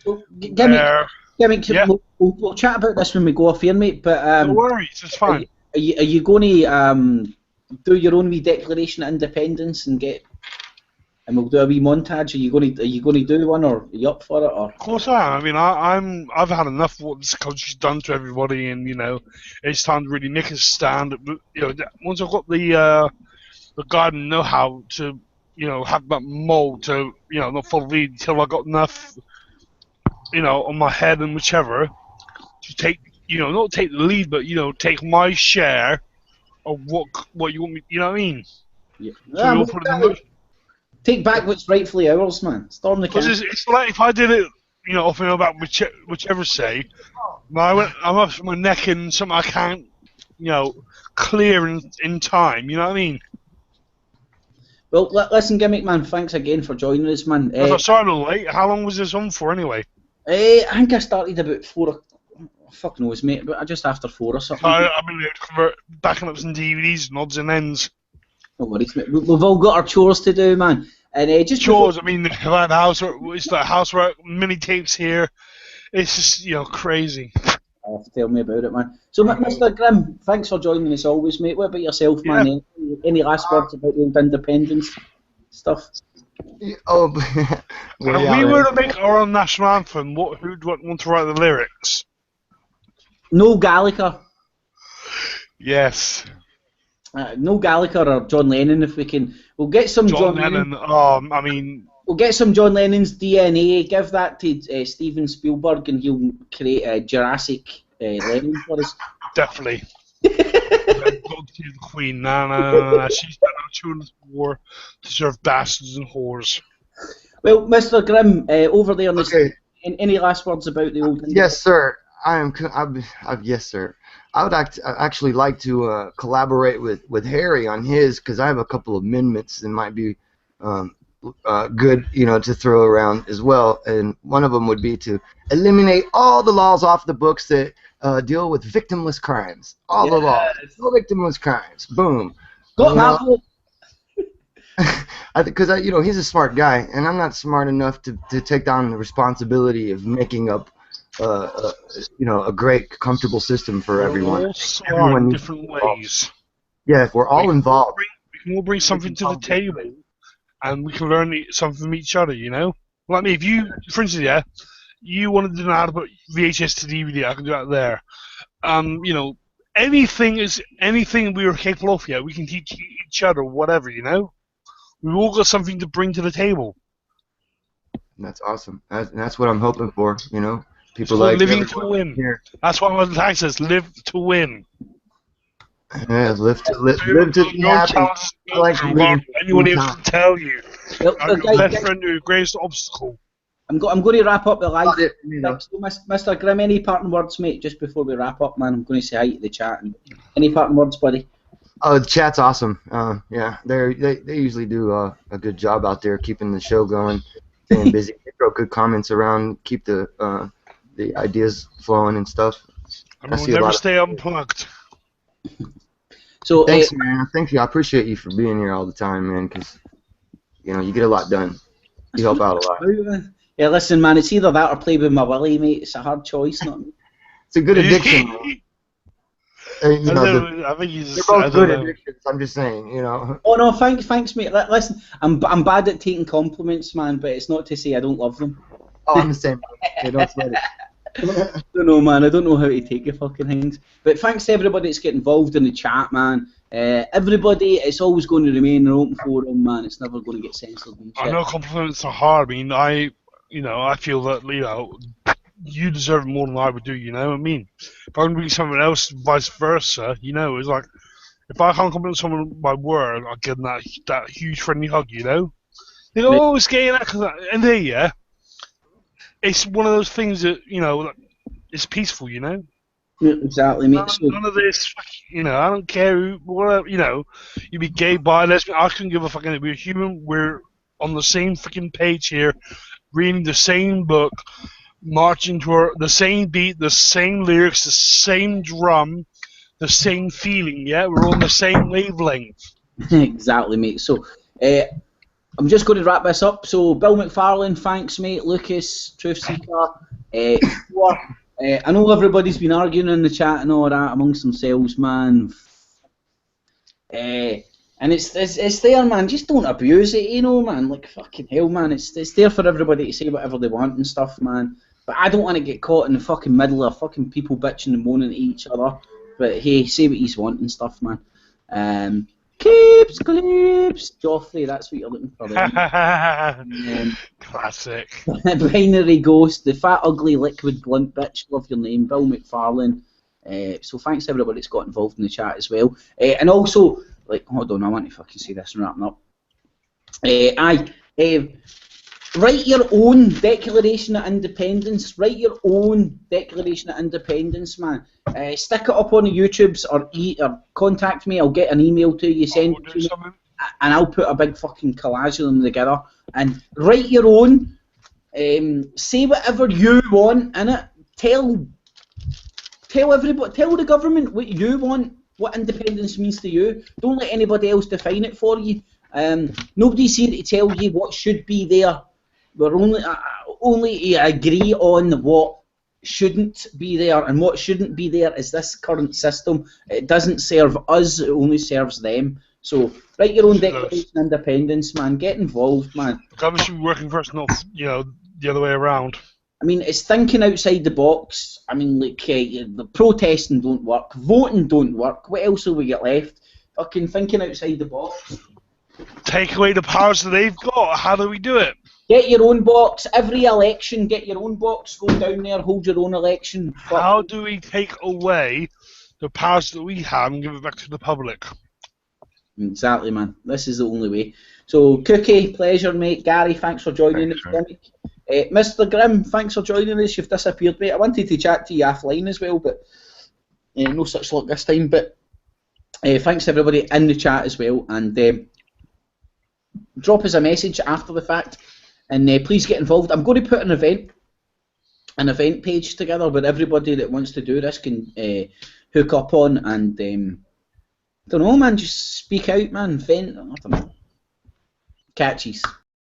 Well, Gimmick, Yeah. we'll chat about this when we go off here, mate. But No worries, it's fine. Are you going to do your own wee Declaration of Independence and we'll do a wee montage? Are you going to do one, or are you up for it? Or Of course I am. I mean, I've had enough of what this country's done to everybody, and you know, it's time to really make a stand. You know, once I've got the garden know-how to, you know, have that mold to, you know, not follow the lead until I got enough, you know, on my head and whichever to take, you know, not take the lead, but you know, take my share of what you want me. You know what I mean? yeah. So we all put it in motion. Take back what's rightfully ours, man. Storm the Because camp. it's like if I did it, you know, off and about whichever say, I'm up to my neck in something I can't, you know, clear in time. You know what I mean? Well, listen, Gimmick, man. Thanks again for joining us, man. I'm sorry, I'm late. How long was this on for anyway? I think I started about 4. Fuck knows, mate. But just after 4 or something. I've been able to convert backing up some DVDs and odds and ends. No worries, mate. We've all got our chores to do, man. And just Chores. I mean, like housework. It's like housework, mini tapes here. It's just, you know, crazy. Tell me about it, man. So, Mr. Grimm, thanks for joining us always, mate. What about yourself, man? Any last words about the old independence stuff? Oh, If we were to make our own national anthem, who'd want to write the lyrics? No Gallagher. Yes. No Gallagher or John Lennon, if we can. We'll get some John Lennon. I mean, we'll get some John Lennon's DNA. Give that to Steven Spielberg, and he'll create a Jurassic Lennon for us. definitely. God save the Queen. No. She's done our children's war to serve bastards and whores. Well, Mr. Grimm, over there on the Okay. any last words about the old? Yes, sir. Yes, sir. I would actually like to collaborate with Harry on his, because I have a couple of amendments that might be good, you know, to throw around as well. And one of them would be to eliminate all the laws off the books that deal with victimless crimes. All the laws, no victimless crimes. Boom. Got that? Because you know, he's a smart guy, and I'm not smart enough to take on the responsibility of making up, you know, a great, comfortable system for everyone. All smart in different ways. Yeah, if we're all involved. We can all bring something to the table, and we can learn something from each other. You know, like me. If you, for instance, you wanted to know how to put VHS to DVD, I can do that there. You know, anything we were capable of. Yeah, we can teach each other whatever. You know. We've all got something to bring to the table. And that's awesome. That's what I'm hoping for, you know. People like living to win. Here. That's why my tag says, "Live to win." Yeah, live to be happy. I like anyone else can tell you. Well, your best friend, your greatest obstacle. I'm going to wrap up the live. You know. So, Mr. Grimm, any parting words, mate? Just before we wrap up, man, I'm going to say hi to the chat. Any parting words, buddy? Oh, the chat's awesome. Yeah, they usually do a good job out there keeping the show going, staying busy. They throw good comments around, keep the ideas flowing and stuff. I mean, we'll never stay unplugged. So Thanks, man. Thank you. I appreciate you for being here all the time, man, because, you know, you get a lot done. You help out a lot. Yeah, listen, man, it's either that or play with my willy, mate. It's a hard choice, not me. It's a good addiction, man. You know, I think you just. they're both good addictions. I'm just saying, you know. Oh no, thanks, mate. Listen, I'm bad at taking compliments, man, but it's not to say I don't love them. Oh, I'm the same. Yeah, don't sweat it. I don't know, man. I don't know how to take the fucking things. But thanks to everybody that's getting involved in the chat, man. Everybody, it's always going to remain an open forum, man. It's never going to get censored and shit. I know compliments are hard. I mean, I feel that, you know, you deserve more than I would do, you know what I mean? If I'm doing someone else, vice versa, you know, it's like, if I can't compliment someone by word, I'll give them that huge friendly hug, you know? They go, oh, it's gay and that, cause that, and there, yeah. It's one of those things that, you know, it's peaceful, you know? Yeah, exactly, mate. None of this, you know, I don't care who, whatever, you know, you be gay, bi, lesbian, I couldn't give a fucking, we're human, we're on the same freaking page here, reading the same book, marching to the same beat, the same lyrics, the same drum, the same feeling, yeah? We're on the same wavelength. Exactly, mate. So, I'm just going to wrap this up. So, Bill McFarlane, thanks, mate. Lucas, Truth Seeker. I know everybody's been arguing in the chat and all that amongst themselves, man. And it's there, man. Just don't abuse it, you know, man. Like, fucking hell, man. It's there for everybody to say whatever they want and stuff, man. But I don't want to get caught in the fucking middle of fucking people bitching and moaning at each other. But hey, say what you want and stuff, man. Clips, Joffrey, that's what you're looking for. Classic. Binary Ghost, the fat, ugly, liquid, blunt bitch, love your name, Bill McFarlane. So thanks to everybody that's got involved in the chat as well. And also, like, hold on, I want to fucking see this and wrapping up. Write your own Declaration of Independence. Write your own Declaration of Independence, man. Stick it up on the YouTubes or contact me. I'll get an email to you, send it to me, and I'll put a big fucking collage of them together. And write your own. Say whatever you want in it. Tell everybody. Tell the government what you want. What independence means to you. Don't let anybody else define it for you. Nobody's here to tell you what should be there. We're only to agree on what shouldn't be there, and what shouldn't be there is this current system. It doesn't serve us, it only serves them. So write your own Declaration of Independence, man. Get involved, man. The government should be working first, not, you know, the other way around. I mean, it's thinking outside the box. I mean, like, the protesting don't work, voting don't work. What else have we got left? Fucking thinking outside the box. Take away the powers that they've got. How do we do it? Get your own box. Every election, get your own box. Go down there, hold your own election. How do we take away the powers that we have and give it back to the public? Exactly, man. This is the only way. So, Cookie, pleasure, mate. Gary, thanks for joining us. Mr. Grimm, thanks for joining us. You've disappeared, mate. I wanted to chat to you offline as well, but no such luck this time. But thanks to everybody in the chat as well. And drop us a message after the fact. And please get involved. I'm going to put an event page together where everybody that wants to do this can hook up on and don't know, man, just speak out, man, vent. I don't know. Catchies.